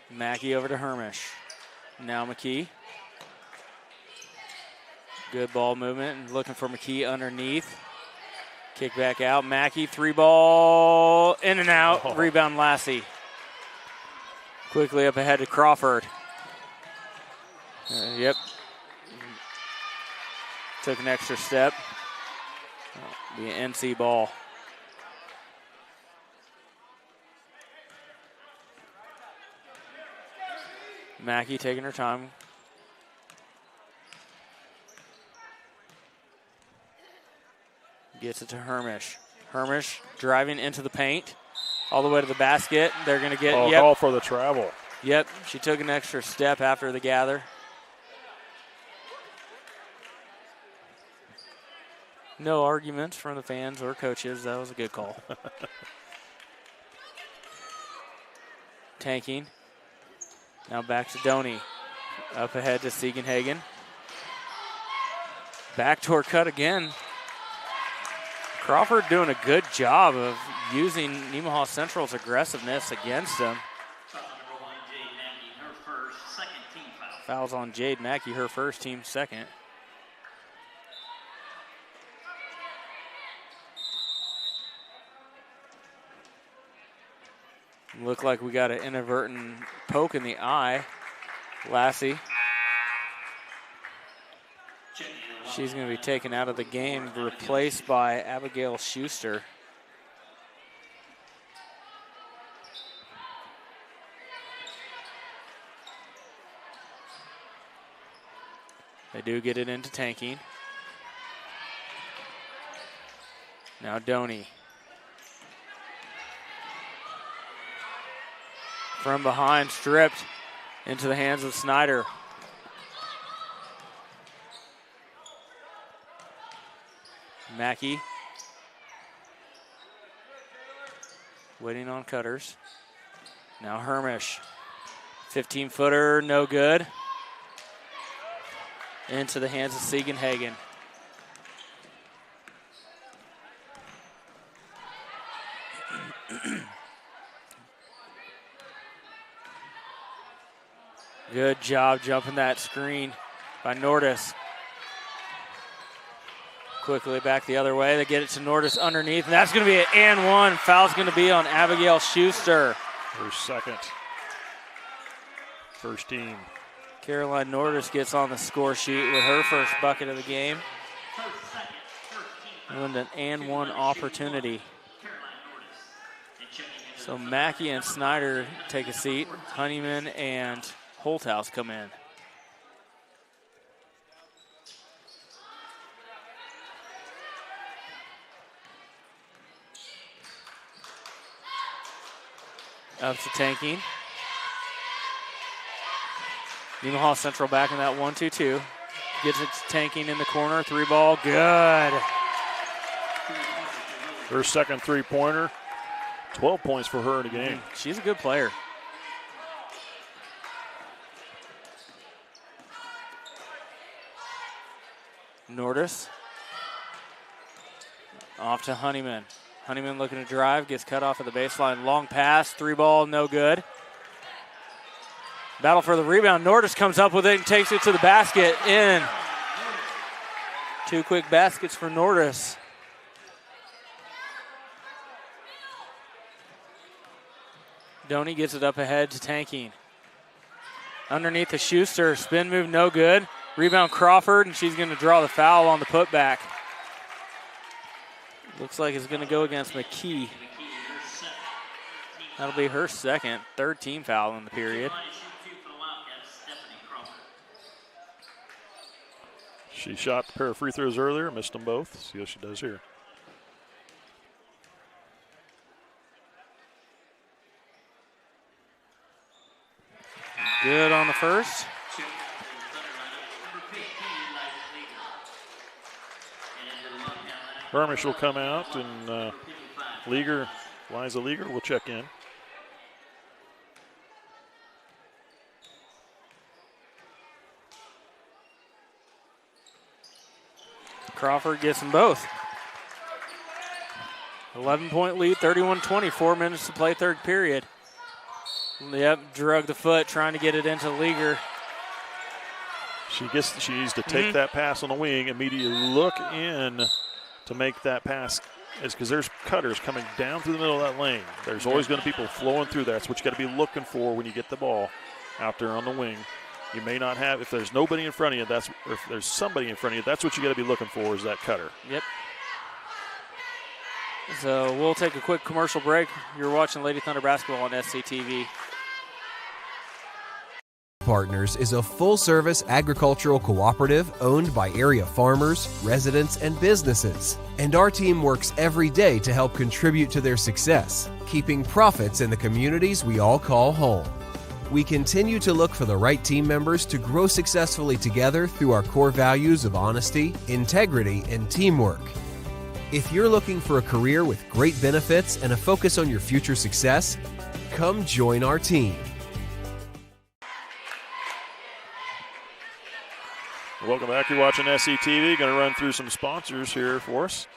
Mackey over to Hermish. Now McKee. Good ball movement and looking for McKee underneath. Kick back out. Mackey, 3-ball, in and out. Rebound Lassie. Quickly up ahead to Crawford. Yep. Took an extra step. Be an NC ball. Mackey taking her time. Gets it to Hermish. Hermish driving into the paint. All the way to the basket. They're going to get. Call for the travel. Yep. She took an extra step after the gather. No arguments from the fans or coaches. That was a good call. Tanking. Now back to Doney. Up ahead to Siegenhagen. Backdoor cut again. Crawford doing a good job of using Nemaha Central's aggressiveness against them. Fouls on Jade Mackey, her first, team second. Looked like we got an inadvertent poke in the eye. Lassie. She's going to be taken out of the game, replaced by Abigail Schuster. They do get it into tanking. Now Doney. From behind, stripped into the hands of Snyder. Mackey. Waiting on cutters. Now Hermish. 15-footer, no good. Into the hands of Siegenhagen. Good job jumping that screen by Nordis. Quickly back the other way. They get it to Nordis underneath, and that's going to be an and one. Foul's going to be on Abigail Schuster. Her second. First team. Caroline Nordis gets on the score sheet with her first bucket of the game. And an and one opportunity. So Mackey and Snyder take a seat. Honeyman and Holthouse come in. Up to tanking. Nemaha Central back in that 1-2-2. Gets it to tanking in the corner. 3-ball, good. Her second three-pointer. 12 points for her in the game. She's a good player. Nordis. Off to Honeyman. Honeyman looking to drive, gets cut off at the baseline. Long pass, 3-ball, no good. Battle for the rebound. Nordis comes up with it and takes it to the basket. In. 2 quick baskets for Nordis. Doney gets it up ahead to tanking. Underneath the Schuster, spin move, no good. Rebound Crawford, and she's going to draw the foul on the putback. Looks like it's going to go against McKee. That'll be her second, third team foul in the period. She shot a pair of free throws earlier, missed them both. See how she does here. Good on the first. Hermish will come out, and Liza Leager will check in. Crawford gets them both. 11-point lead, 31-20, 4 minutes to play, third period. Yep, drug the foot, trying to get it into Leager. She needs to take that pass on the wing, immediately look in to make that pass. Is because there's cutters coming down through the middle of that lane. There's always going to be people flowing through there. That's what you got to be looking for when you get the ball out there on the wing. You may not have, if there's nobody in front of you, or if there's somebody in front of you, that's what you got to be looking for, is that cutter. Yep. So we'll take a quick commercial break. You're watching Lady Thunder basketball on SCTV. Partners is a full-service agricultural cooperative owned by area farmers, residents, and businesses. And our team works every day to help contribute to their success, keeping profits in the communities we all call home. We continue to look for the right team members to grow successfully together through our core values of honesty, integrity, and teamwork. If you're looking for a career with great benefits and a focus on your future success, come join our team. Welcome back. You're watching SCTV. Going to run through some sponsors here for us.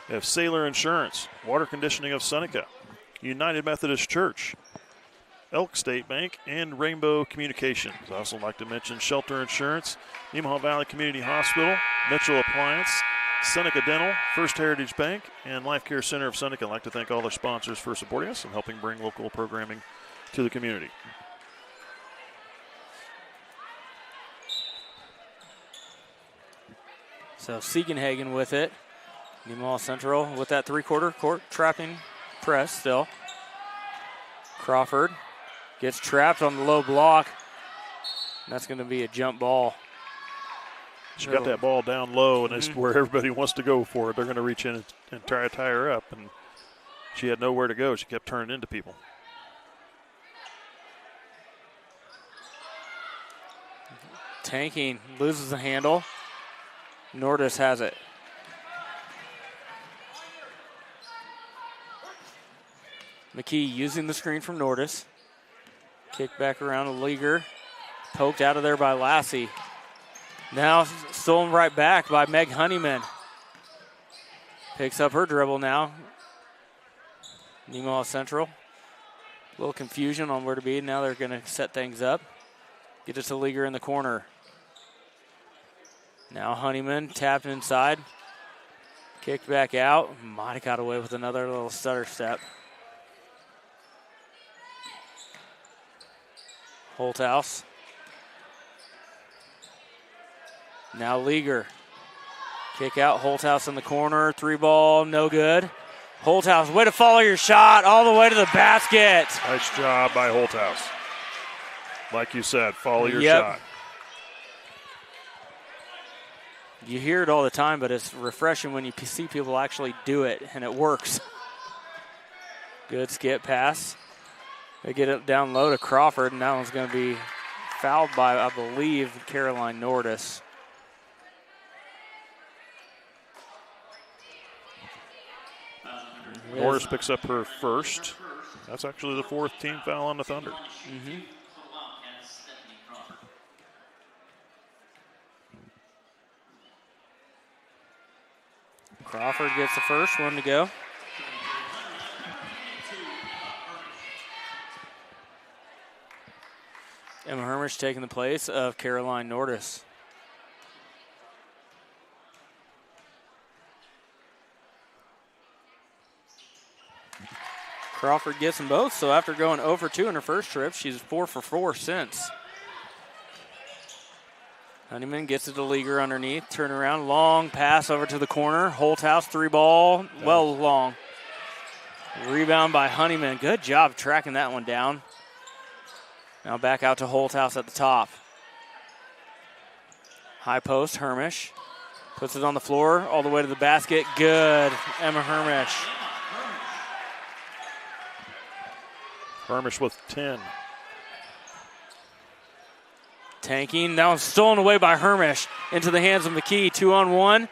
We have Sailor Insurance, Water Conditioning of Seneca, United Methodist Church, Elk State Bank, and Rainbow Communications. I'd also like to mention Shelter Insurance, Nemaha Valley Community Hospital, Mitchell Appliance, Seneca Dental, First Heritage Bank, and Life Care Center of Seneca. I'd like to thank all their sponsors for supporting us and helping bring local programming to the community. So Siegenhagen with it. Nemaha Central with that three-quarter court trapping press still. Crawford gets trapped on the low block. That's going to be a jump ball. She got that ball down low, and it's where everybody wants to go for it. They're going to reach in and try to tie her up, and she had nowhere to go. She kept turning into people. Tanking, loses the handle. Nordis has it. McKee using the screen from Nordis. Kick back around to Leaguer. Poked out of there by Lassie. Now stolen right back by Meg Honeyman. Picks up her dribble now. Nemaha Central. A little confusion on where to be. Now they're going to set things up. Get it to Leaguer in the corner. Now Honeyman tapped inside. Kicked back out. Might have got away with another little stutter step. Holthouse. Now Leaguer. Kick out, Holthouse in the corner. Three ball, no good. Holthouse, way to follow your shot all the way to the basket. Nice job by Holthouse. Like you said, follow your shot. You hear it all the time, but it's refreshing when you see people actually do it, and it works. Good skip pass. They get it down low to Crawford, and that one's going to be fouled by, I believe, Caroline Nordis. Nordis picks up her first. That's actually the fourth team foul on the Thunder. Mm-hmm. Crawford gets the first one to go. Emma Hermish taking the place of Caroline Nordis. Crawford gets them both, so after going 0 for 2 in her first trip, she's 4 for 4 since. Honeyman gets it to Leaguer underneath, turn around, long pass over to the corner. Holthouse, three ball, well long. Rebound by Honeyman. Good job tracking that one down. Now back out to Holthouse at the top. High post, Hermish. Puts it on the floor, all the way to the basket. Good, Emma Hermish. Hermish with 10. Tanking, that one's stolen away by Hermish into the hands of McKee, 2-on-1.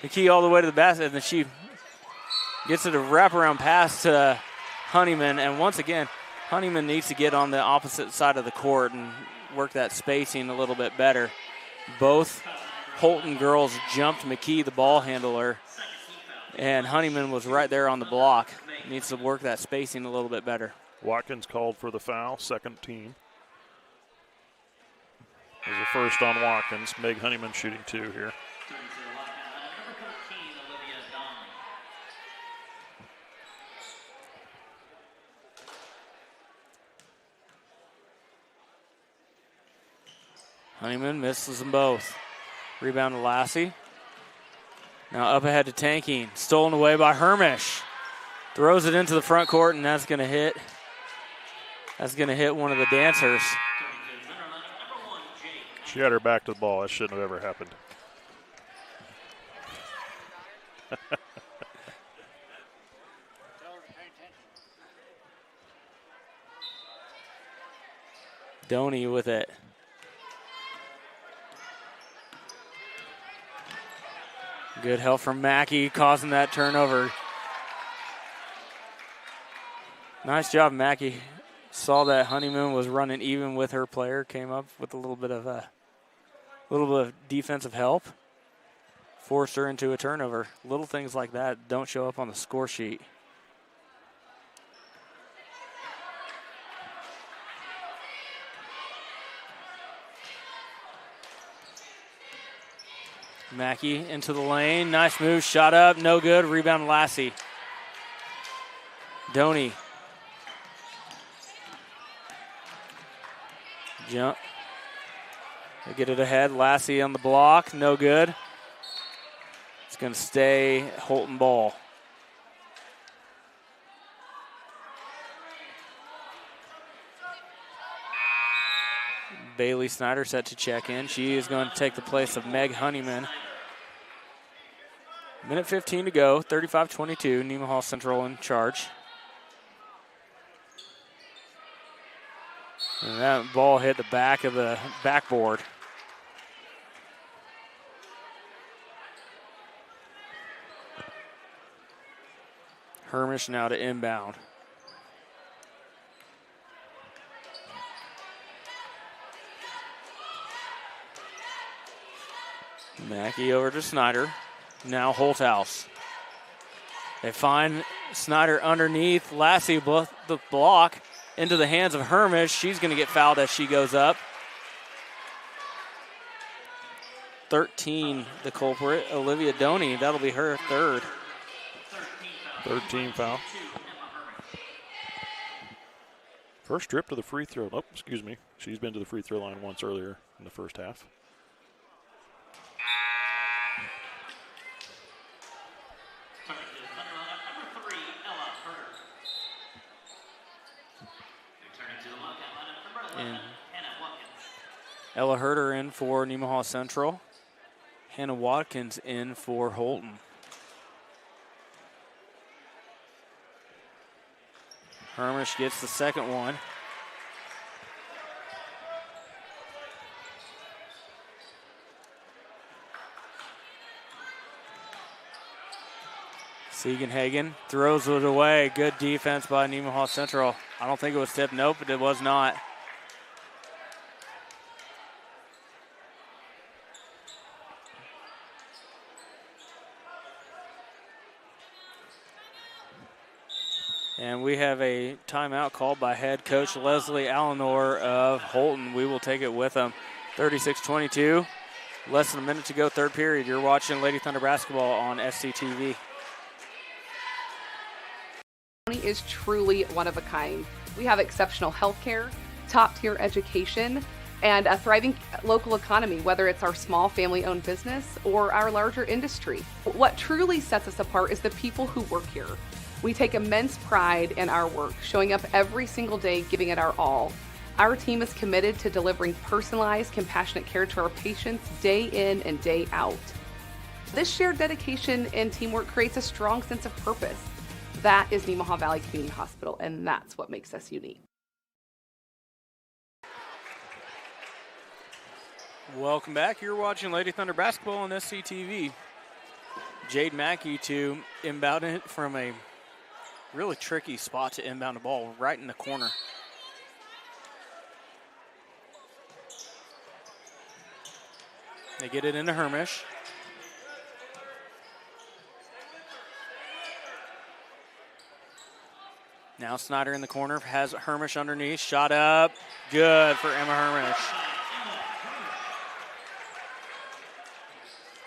McKee all the way to the basket, and then she gets it a wraparound pass to Honeyman. And once again, Honeyman needs to get on the opposite side of the court and work that spacing a little bit better. Both Holton girls jumped McKee, the ball handler, and Honeyman was right there on the block. Needs to work that spacing a little bit better. Watkins called for the foul, second team. There's a first on Watkins. Meg Honeyman shooting 2 here. Honeyman misses them both. Rebound to Lassie. Now up ahead to Tanking. Stolen away by Hermish. Throws it into the front court, and that's going to hit. That's going to hit one of the dancers. She had her back to the ball. That shouldn't have ever happened. Doney with it. Good help from Mackey, causing that turnover. Nice job, Mackey. Saw that Honeyman was running even with her player, came up with a little bit of defensive help, forced her into a turnover. Little things like that don't show up on the score sheet. Mackey into the lane. Nice move. Shot up. No good. Rebound Lassie. Doney. Jump. They get it ahead. Lassie on the block. No good. It's going to stay Holton ball. Bailey Snyder set to check in. She is going to take the place of Meg Honeyman. Minute 15 to go. 35-22. Nemaha Central in charge. And that ball hit the back of the backboard. Hermish now to inbound. Mackey over to Snyder. Now Holthouse. They find Snyder underneath. Lassie the block into the hands of Hermish. She's going to get fouled as she goes up. 13, the culprit, Olivia Doney. That'll be her third. 13 foul. First trip to the free throw. Oh, excuse me. She's been to the free throw line once earlier in the first half. And Ella Herter in for Nemaha Central. Hannah Watkins in for Holton. Hermish gets the second one. Siegenhagen throws it away. Good defense by Nemaha Central. I don't think it was tipped. Nope, it was not. And we have a timeout called by head coach Leslie Allenor of Holton. We will take it with them. 36-22. Less than a minute to go, third period. You're watching Lady Thunder basketball on SCTV. Is truly one of a kind. We have exceptional health care, top-tier education, and a thriving local economy, whether it's our small family-owned business or our larger industry. What truly sets us apart is the people who work here. We take immense pride in our work, showing up every single day, giving it our all. Our team is committed to delivering personalized, compassionate care to our patients day in and day out. This shared dedication and teamwork creates a strong sense of purpose. That is Nemaha Valley Community Hospital, and that's what makes us unique. Welcome back. You're watching Lady Thunder basketball on SCTV. Jade Mackey to inbound it from a really tricky spot to inbound the ball right in the corner. They get it into Hermish. Now Snyder in the corner, has Hermish underneath, shot up, good for Emma Hermish.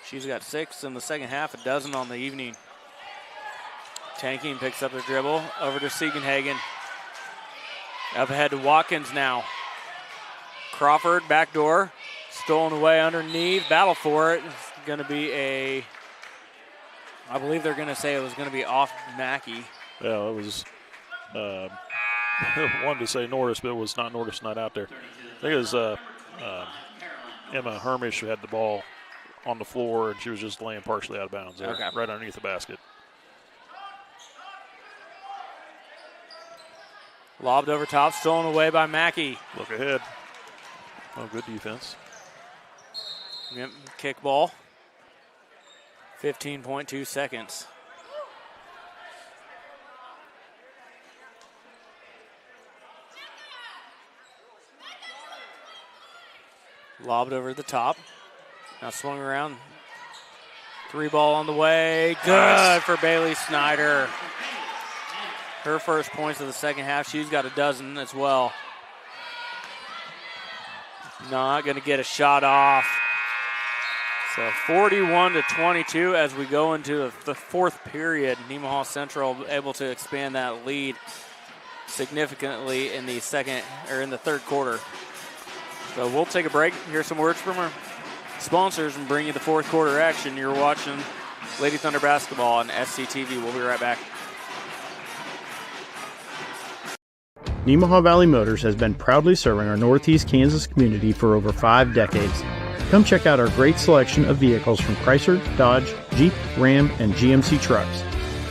She's got 6 in the second half, a dozen on the evening. Tanking picks up the dribble, over to Siegenhagen. Up ahead to Watkins now. Crawford, backdoor, stolen away underneath, battle for it. It's going to be I believe they're going to say it was going to be off Mackey. Yeah, it was, wanted to say Norris, but it was not Norris, not out there. I think it was Emma Hermish who had the ball on the floor, and she was just laying partially out of bounds there, right underneath the basket. Lobbed over top, stolen away by Mackey. Look ahead. Oh, good defense. Yep, kick ball. 15.2 seconds. Lobbed over the top. Now swung around. 3 ball on the way. Good for Bailey Snyder. Her first points of the second half. She's got a dozen as well. Not going to get a shot off. So 41-22 as we go into the fourth period. Nemaha Central able to expand that lead significantly in the third quarter. So we'll take a break, hear some words from our sponsors, and bring you the fourth quarter action. You're watching Lady Thunder basketball on SCTV. We'll be right back. Nemaha Valley Motors has been proudly serving our Northeast Kansas community for over 5 decades. Come check out our great selection of vehicles from Chrysler, Dodge, Jeep, Ram, and GMC trucks.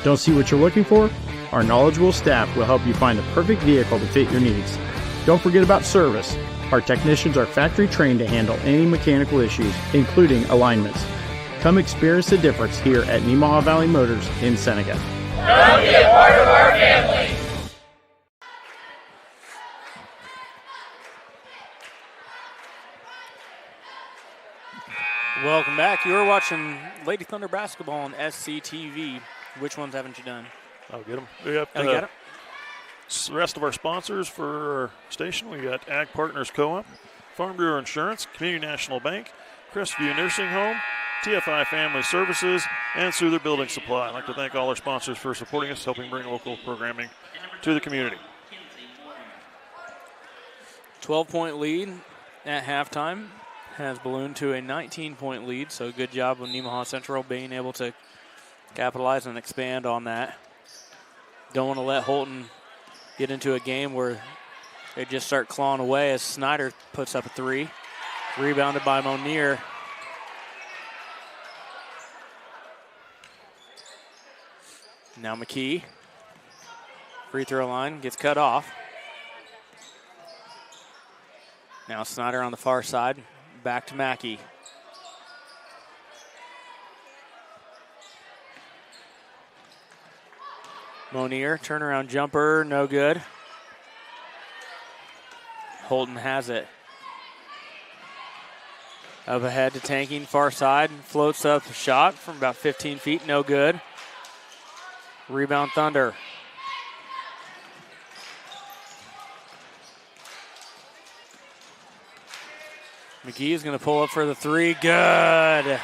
Don't see what you're looking for? Our knowledgeable staff will help you find the perfect vehicle to fit your needs. Don't forget about service. Our technicians are factory trained to handle any mechanical issues, including alignments. Come experience the difference here at Nemaha Valley Motors in Seneca. Come be a part of our family. Welcome back. You're watching Lady Thunder basketball on SCTV. Which ones haven't you done? I'll get them. We have you got it? The rest of our sponsors for our station. We got Ag Partners Co-op, Farm Bureau Insurance, Community National Bank, Crestview Nursing Home, TFI Family Services, and Souther Building Supply. I'd like to thank all our sponsors for supporting us, helping bring local programming to the community. 12-point lead at halftime has ballooned to a 19-point lead, so good job with Nemaha Central being able to capitalize and expand on that. Don't want to let Holton get into a game where they just start clawing away as Snyder puts up a three. Rebounded by Monier. Now McKee. Free throw line gets cut off. Now Snyder on the far side. Back to Mackey. Monier, turnaround jumper, no good. Holton has it. Up ahead to Tanking, far side, floats up a shot from about 15 feet, no good. Rebound Thunder. McGee is going to pull up for the three. Good.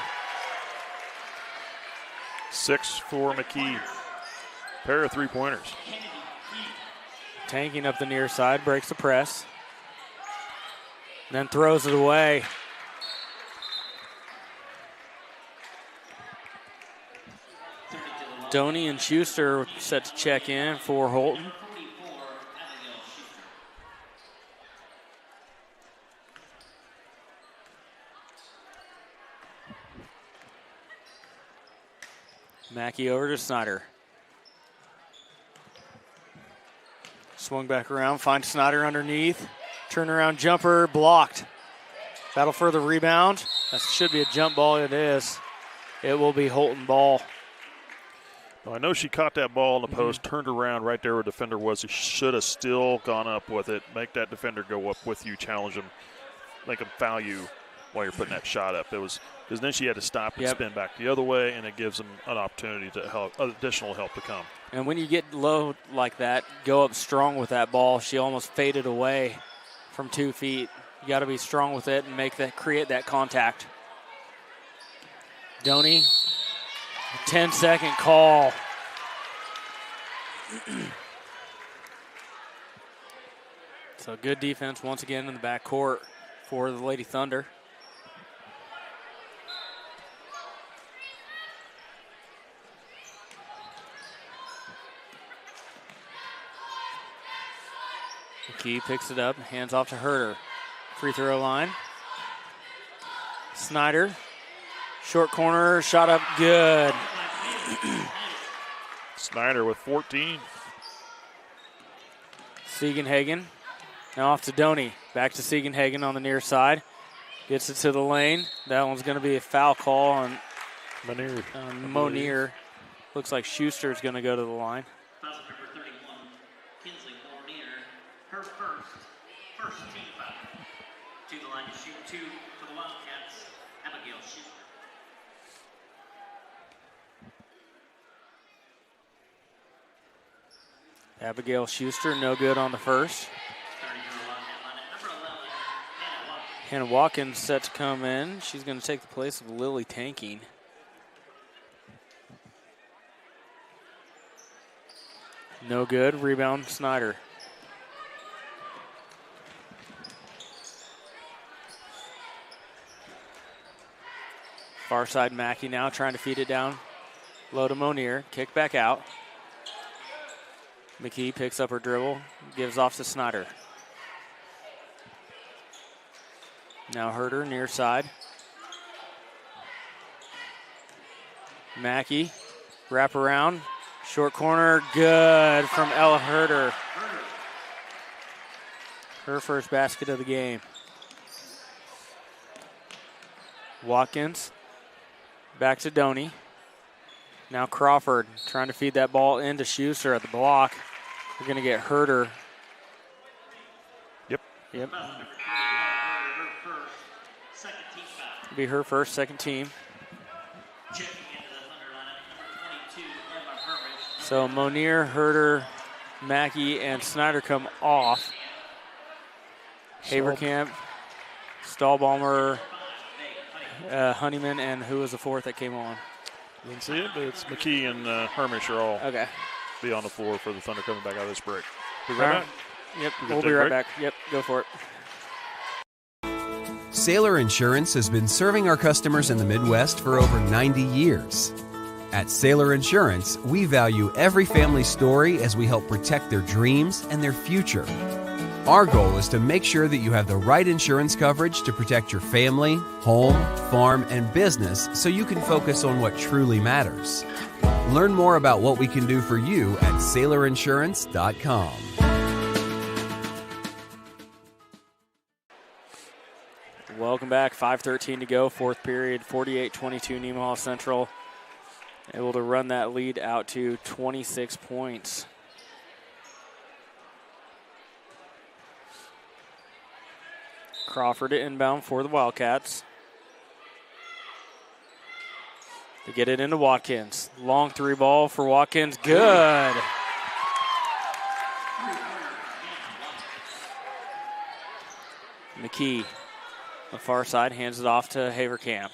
6 for McKee. Pair of three-pointers. Tanking up the near side, breaks the press. Then throws it away. Doney and Schuster set to check in for Holton. Mackey over to Snyder. Swung back around, finds Snyder underneath. Turnaround jumper blocked. Battle for the rebound. That should be a jump ball. It is. It will be Holton ball. Well, I know she caught that ball in the post, turned around right there where the defender was. She should have still gone up with it. Make that defender go up with you, challenge him, make him foul you while you're putting that shot up. It was because then she had to stop and spin back the other way, and it gives them an opportunity to help, additional help to come. And when you get low like that, go up strong with that ball. She almost faded away from 2 feet. You got to be strong with it and make that, create that contact. Doney, 10-second call. So good defense once again in the backcourt for the Lady Thunder. McKee picks it up, hands off to Herter. Free throw line. Snyder, short corner, shot up good. Snyder with 14. Siegenhagen, now off to Doney. Back to Siegenhagen on the near side. Gets it to the lane. That one's going to be a foul call on Monier. Looks like Schuster's going to go to the line. Her first team foul. To the line to shoot 2 for the Wildcats, Abigail Schuster. Abigail Schuster, no good on the first. Hannah Watkins set to come in. She's going to take the place of Lily Tanking. No good. Rebound, Snyder. Far side, Mackey now trying to feed it down. Low to Monier. Kick back out. McKee picks up her dribble. Gives off to Snyder. Now Herder near side. Mackey. Wrap around. Short corner. Good from Ella Herder. Her first basket of the game. Watkins. Back to Doney. Now Crawford trying to feed that ball into Schuster at the block. We're going to get Herder. Yep. Be her first, second team. So Monier, Herder, Mackey, and Snyder come off. Haverkamp, Stahlbaumer, Honeyman, and who was the fourth that came on? Didn't see it, but it's McKee and Hermish are all be on the floor for the Thunder coming back out of this break. Be right back? Yep, we'll be right back. Yep, go for it. Sailor Insurance has been serving our customers in the Midwest for over 90 years. At Sailor Insurance, we value every family story as we help protect their dreams and their future. Our goal is to make sure that you have the right insurance coverage to protect your family, home, farm, and business so you can focus on what truly matters. Learn more about what we can do for you at SailorInsurance.com. Welcome back. 5:13 to go. Fourth period. 48-22 Nemaha Central. Able to run that lead out to 26 points. Crawford inbound for the Wildcats. They get it into Watkins. Long three ball for Watkins. Good. McKee, on the far side, hands it off to Haverkamp.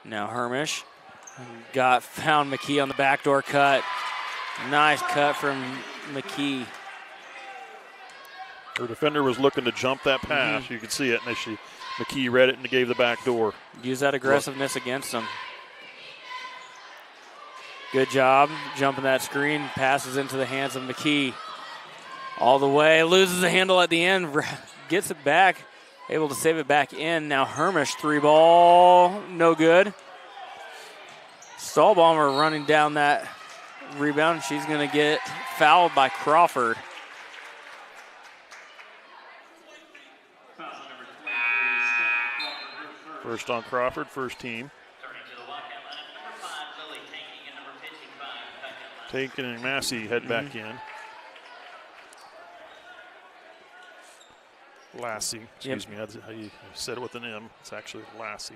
Now Hermish found McKee on the backdoor cut. Nice cut from McKee. Her defender was looking to jump that pass. You could see it, and McKee read it and gave the back door. Use that aggressiveness against them. Good job jumping that screen. Passes into the hands of McKee. All the way. Loses the handle at the end. Gets it back. Able to save it back in. Now Hermish three ball. No good. Stahlbaumer running down that rebound. She's going to get fouled by Crawford. First on Crawford, first team. Taken and Massey head back in. Lassie, excuse me, that's how you said it with an M. It's actually Lassie.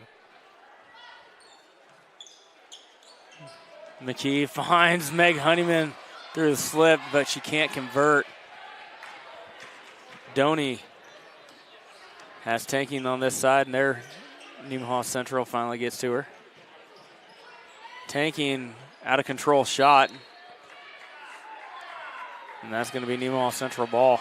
McKee finds Meg Honeyman through the slip, but she can't convert. Doney has tanking on this side, and there Nemaha Central finally gets to her. Tanking, out of control shot. And that's going to be Nemaha Central ball.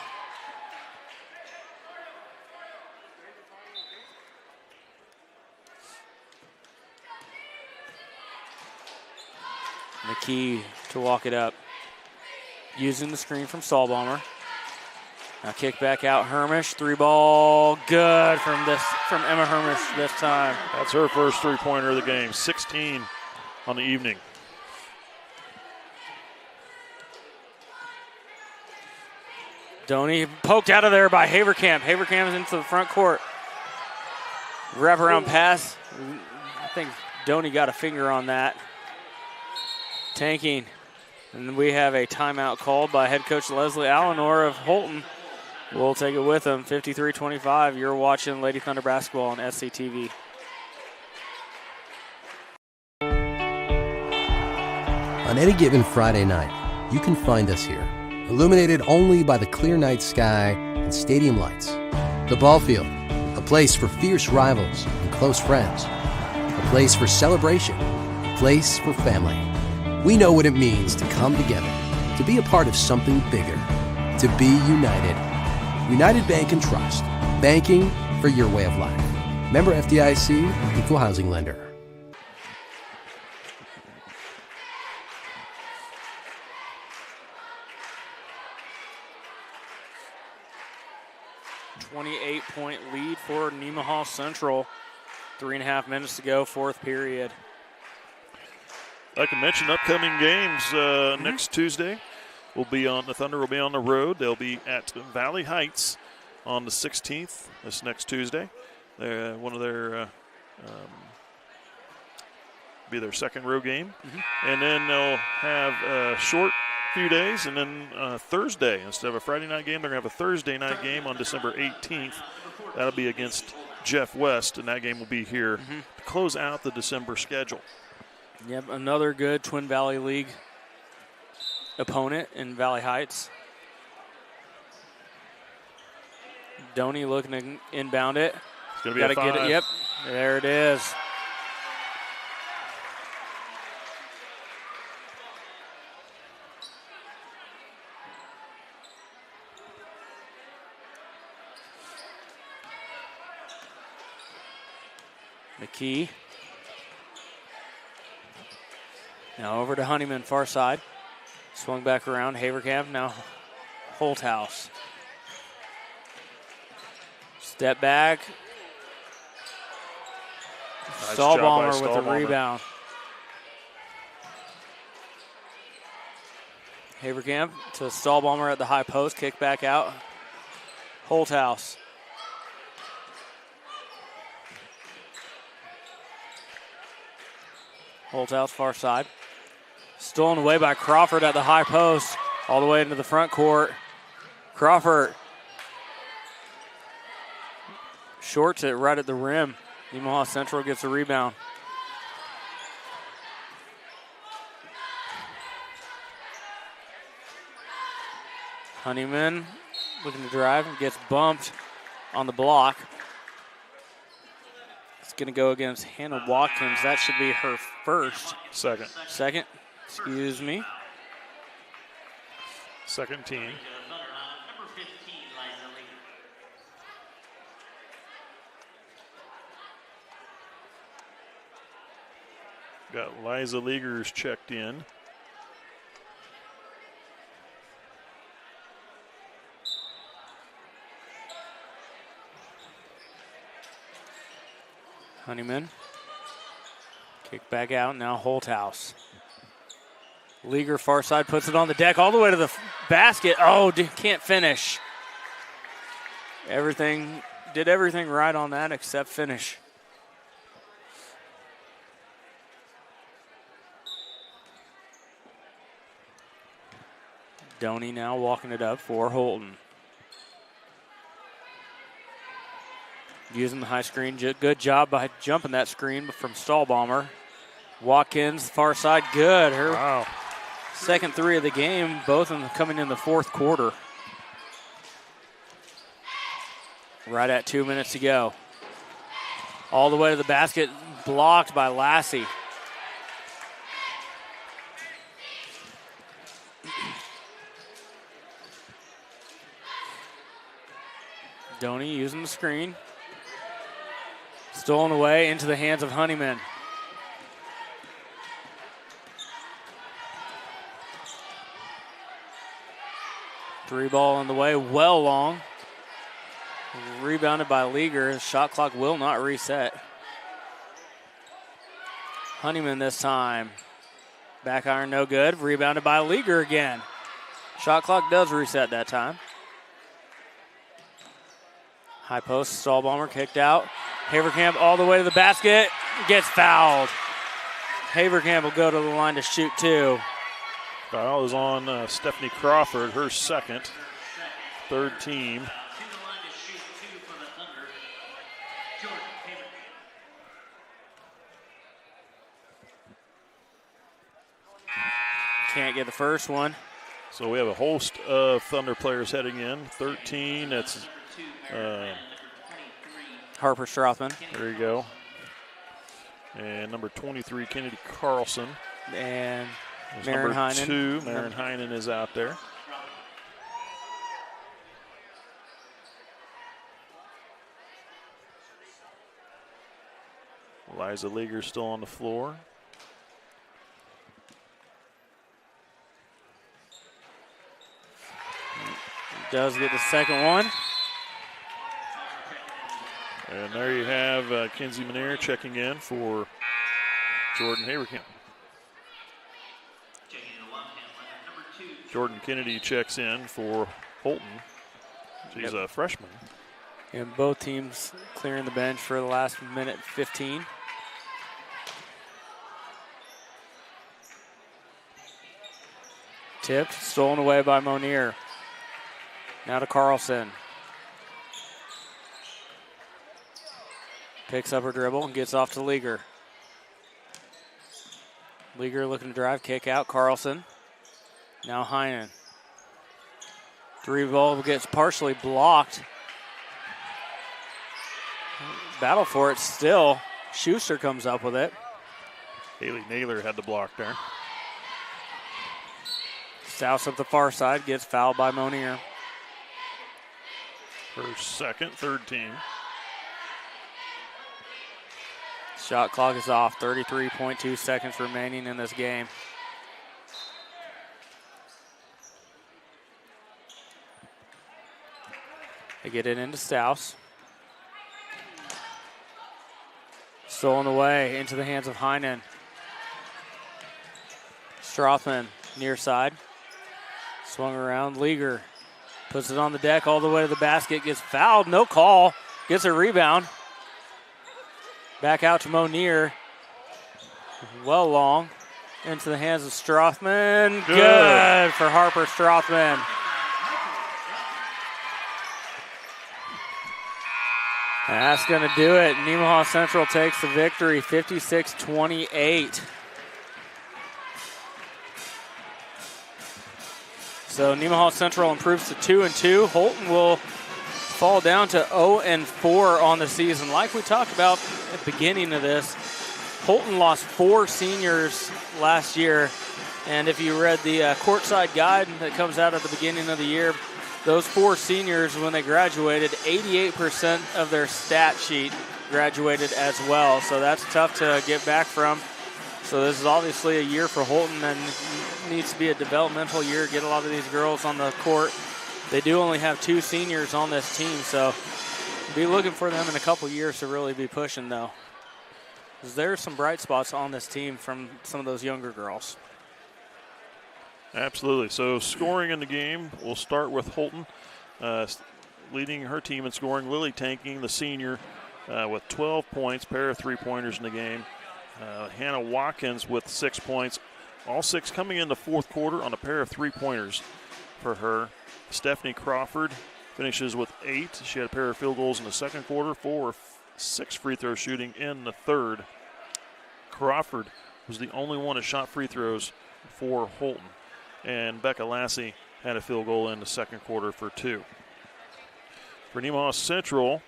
McKee to walk it up. Using the screen from Stahlbaumer. Now kick back out, Hermish, three ball, good from Emma Hermish this time. That's her first three-pointer of the game, 16 on the evening. Doney poked out of there by Haverkamp. Haverkamp is into the front court. Wraparound pass. I think Doney got a finger on that. Tanking. And we have a timeout called by head coach Leslie Allenor of Holton. We'll take it with them. 53-25. You're watching Lady Thunder basketball on SCTV. On any given Friday night, you can find us here, illuminated only by the clear night sky and stadium lights. The ball field, a place for fierce rivals and close friends. A place for celebration, a place for family. We know what it means to come together, to be a part of something bigger, to be united. United Bank and Trust, banking for your way of life. Member FDIC, Equal Housing Lender. .8 lead for Nemaha Central. 3.5 minutes to go, fourth period. I can mention upcoming games next Tuesday. The Thunder will be on the road. They'll be at Valley Heights on the 16th. This next Tuesday. One of their be their second road game, and then they'll have a short few days, and then Thursday instead of a Friday night game, they're gonna have a Thursday night game on December 18th. That'll be against Jeff West, and that game will be here to close out the December schedule. Yep, another good Twin Valley League opponent in Valley Heights. Doney looking to inbound it. It's going to be Gotta a 5. get it. Yep, there it is. McKee. Now over to Honeyman, far side. Swung back around. Haverkamp, now Holthouse. Step back. Nice Stahlbomber job by with the Stahlbomber. rebound. Haverkamp to Stahlbomber at the high post. Kick back out. Holthouse. Holthouse far side. Stolen away by Crawford at the high post. All the way into the front court. Crawford shorts it right at the rim. Nemaha Central gets a rebound. Honeyman looking to drive and gets bumped on the block. It's going to go against Hannah Watkins. That should be her first. Second. Second, excuse me. Second team. Got Liza Leagers checked in. Honeyman. Kick back out, now Holthouse. Leager far side puts it on the deck all the way to the basket. Oh, can't finish. Did everything right on that except finish. Doney now walking it up for Holton. Using the high screen. Good job by jumping that screen from Stahlbomber. Watkins, far side, good. Her second three of the game, both of them coming in the fourth quarter. Right at 2 minutes to go. All the way to the basket, blocked by Lassie. Doney using the screen. Stolen away into the hands of Honeyman. Three ball on the way, well long. Rebounded by Leager. Shot clock will not reset. Honeyman this time. Back iron no good. Rebounded by Leager again. Shot clock does reset that time. High post, Stahlbomber kicked out. Haverkamp all the way to the basket. Gets fouled. Haverkamp will go to the line to shoot two. Foul is on Stephanie Crawford, her second. Third team. Can't get the first one. So we have a host of Thunder players heading in. 13, that's Harper Strothman. There you go. And number 23, Kennedy Carlson. And there's Marin number Heinen. 2, Marin Heinen is out there. Eliza Leaguer still on the floor. Does get the second one. And there you have Kinsey Manier checking in for Jordan Haverkamp. Jordan Kennedy checks in for Holton. She's a freshman. And both teams clearing the bench for the last minute 15. Tipped, stolen away by Monier. Now to Carlson. Picks up her dribble and gets off to Leaguer. Leaguer looking to drive, kick out. Carlson. Now Heinen. Three ball gets partially blocked. Battle for it still. Schuster comes up with it. Haley Naylor had the block there. Stouse up the far side, gets fouled by Monier. Her second, third team. Shot clock is off, 33.2 seconds remaining in this game. They get it into Stouse. Stolen away into the hands of Heinen. Strothman near side. Swung around, Leaguer puts it on the deck all the way to the basket, gets fouled, no call, gets a rebound. Back out to Monier. Well long into the hands of Strothman. Good for Harper Strothman. That's going to do it. Nemaha Central takes the victory, 56-28. So Nemaha Central improves to 2-2. Holton will fall down to 0-4 on the season. Like we talked about at the beginning of this, Holton lost 4 seniors last year. And if you read the courtside guide that comes out at the beginning of the year, those 4 seniors, when they graduated, 88% of their stat sheet graduated as well. So that's tough to get back from. So this is obviously a year for Holton and needs to be a developmental year, get a lot of these girls on the court. They do only have 2 seniors on this team, so be looking for them in a couple years to really be pushing, though. There's some bright spots on this team from some of those younger girls. Absolutely. So scoring in the game, we'll start with Holton. Leading her team in scoring, Lily Tanking, the senior, with 12 points, pair of three-pointers in the game. Hannah Watkins with 6 points. All 6 coming in the fourth quarter on a pair of three-pointers for her. Stephanie Crawford finishes with 8. She had a pair of field goals in the second quarter, 4 or 6 free throw shooting in the third. Crawford was the only one that shot free throws for Holton. And Becca Lassie had a field goal in the second quarter for 2. For Nemaha Central,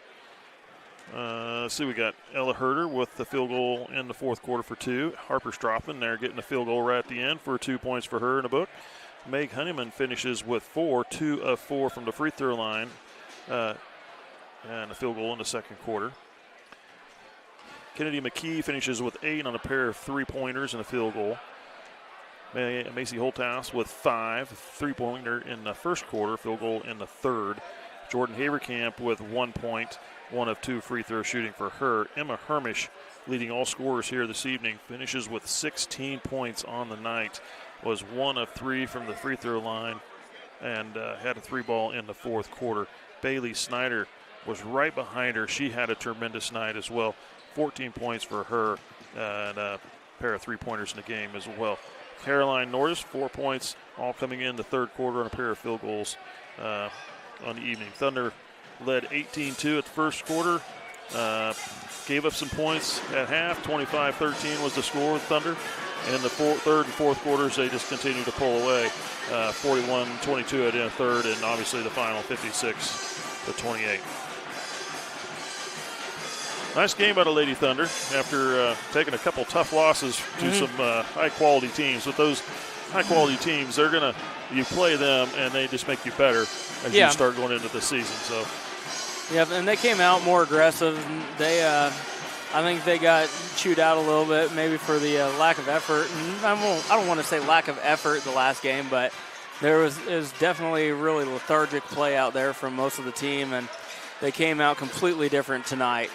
let's see, we got Ella Herder with the field goal in the fourth quarter for 2. Harper Strothman there getting a field goal right at the end for 2 points for her in the book. Meg Honeyman finishes with 4, 2 of 4 from the free throw line, and a field goal in the second quarter. Kennedy McKee finishes with 8 on a pair of three-pointers and a field goal. Macy Holthouse with 5, three-pointer in the first quarter, field goal in the third. Jordan Haverkamp with 1 point, 1 of 2 free throw shooting for her. Emma Hermish, leading all scorers here this evening, finishes with 16 points on the night. Was 1 of 3 from the free throw line and had a 3-ball in the fourth quarter. Bailey Snyder was right behind her. She had a tremendous night as well. 14 points for her and a pair of three-pointers in the game as well. Caroline Norris, 4 points, all coming in the third quarter and a pair of field goals on the evening. Thunder led 18-2 at the first quarter. Gave up some points at half. 25-13 was the score with Thunder. In the third and fourth quarters, they just continued to pull away. 41-22 at the third, and obviously the final 56-28. Nice game by the Lady Thunder after taking a couple tough losses to some high-quality teams. With those high-quality teams, you play them, and they just make you better as you start going into the season. So, yeah, and they came out more aggressive. They I think they got chewed out a little bit, maybe for the lack of effort. And I don't want to say lack of effort the last game, but it was definitely really lethargic play out there from most of the team, and they came out completely different tonight.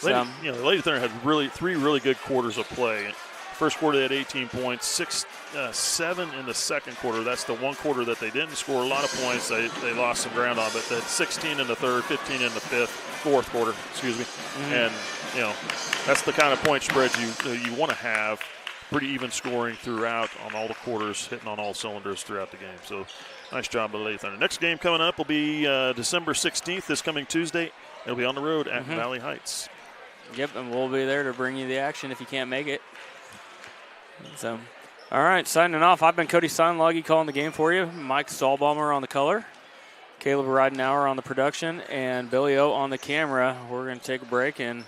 The Lady Thunder had three really good quarters of play. First quarter, they had 18 points, 7 in the second quarter. That's the one quarter that they didn't score a lot of points. They lost some ground on, but they had 16 in the third, 15 in the fourth quarter, excuse me. And, that's the kind of point spreads you want to have. Pretty even scoring throughout on all the quarters, hitting on all cylinders throughout the game. So nice job by the Lady Thunder. Next game coming up will be December 16th, this coming Tuesday. It'll be on the road at Valley Heights. Yep, and we'll be there to bring you the action if you can't make it. So, all right, signing off. I've been Cody Steinloggy calling the game for you. Mike Stahlbaumer on the color, Caleb Ridenauer on the production, and Billy O on the camera. We're going to take a break and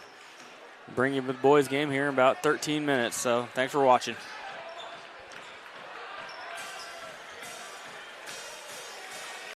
bring you the boys' game here in about 13 minutes. So, thanks for watching.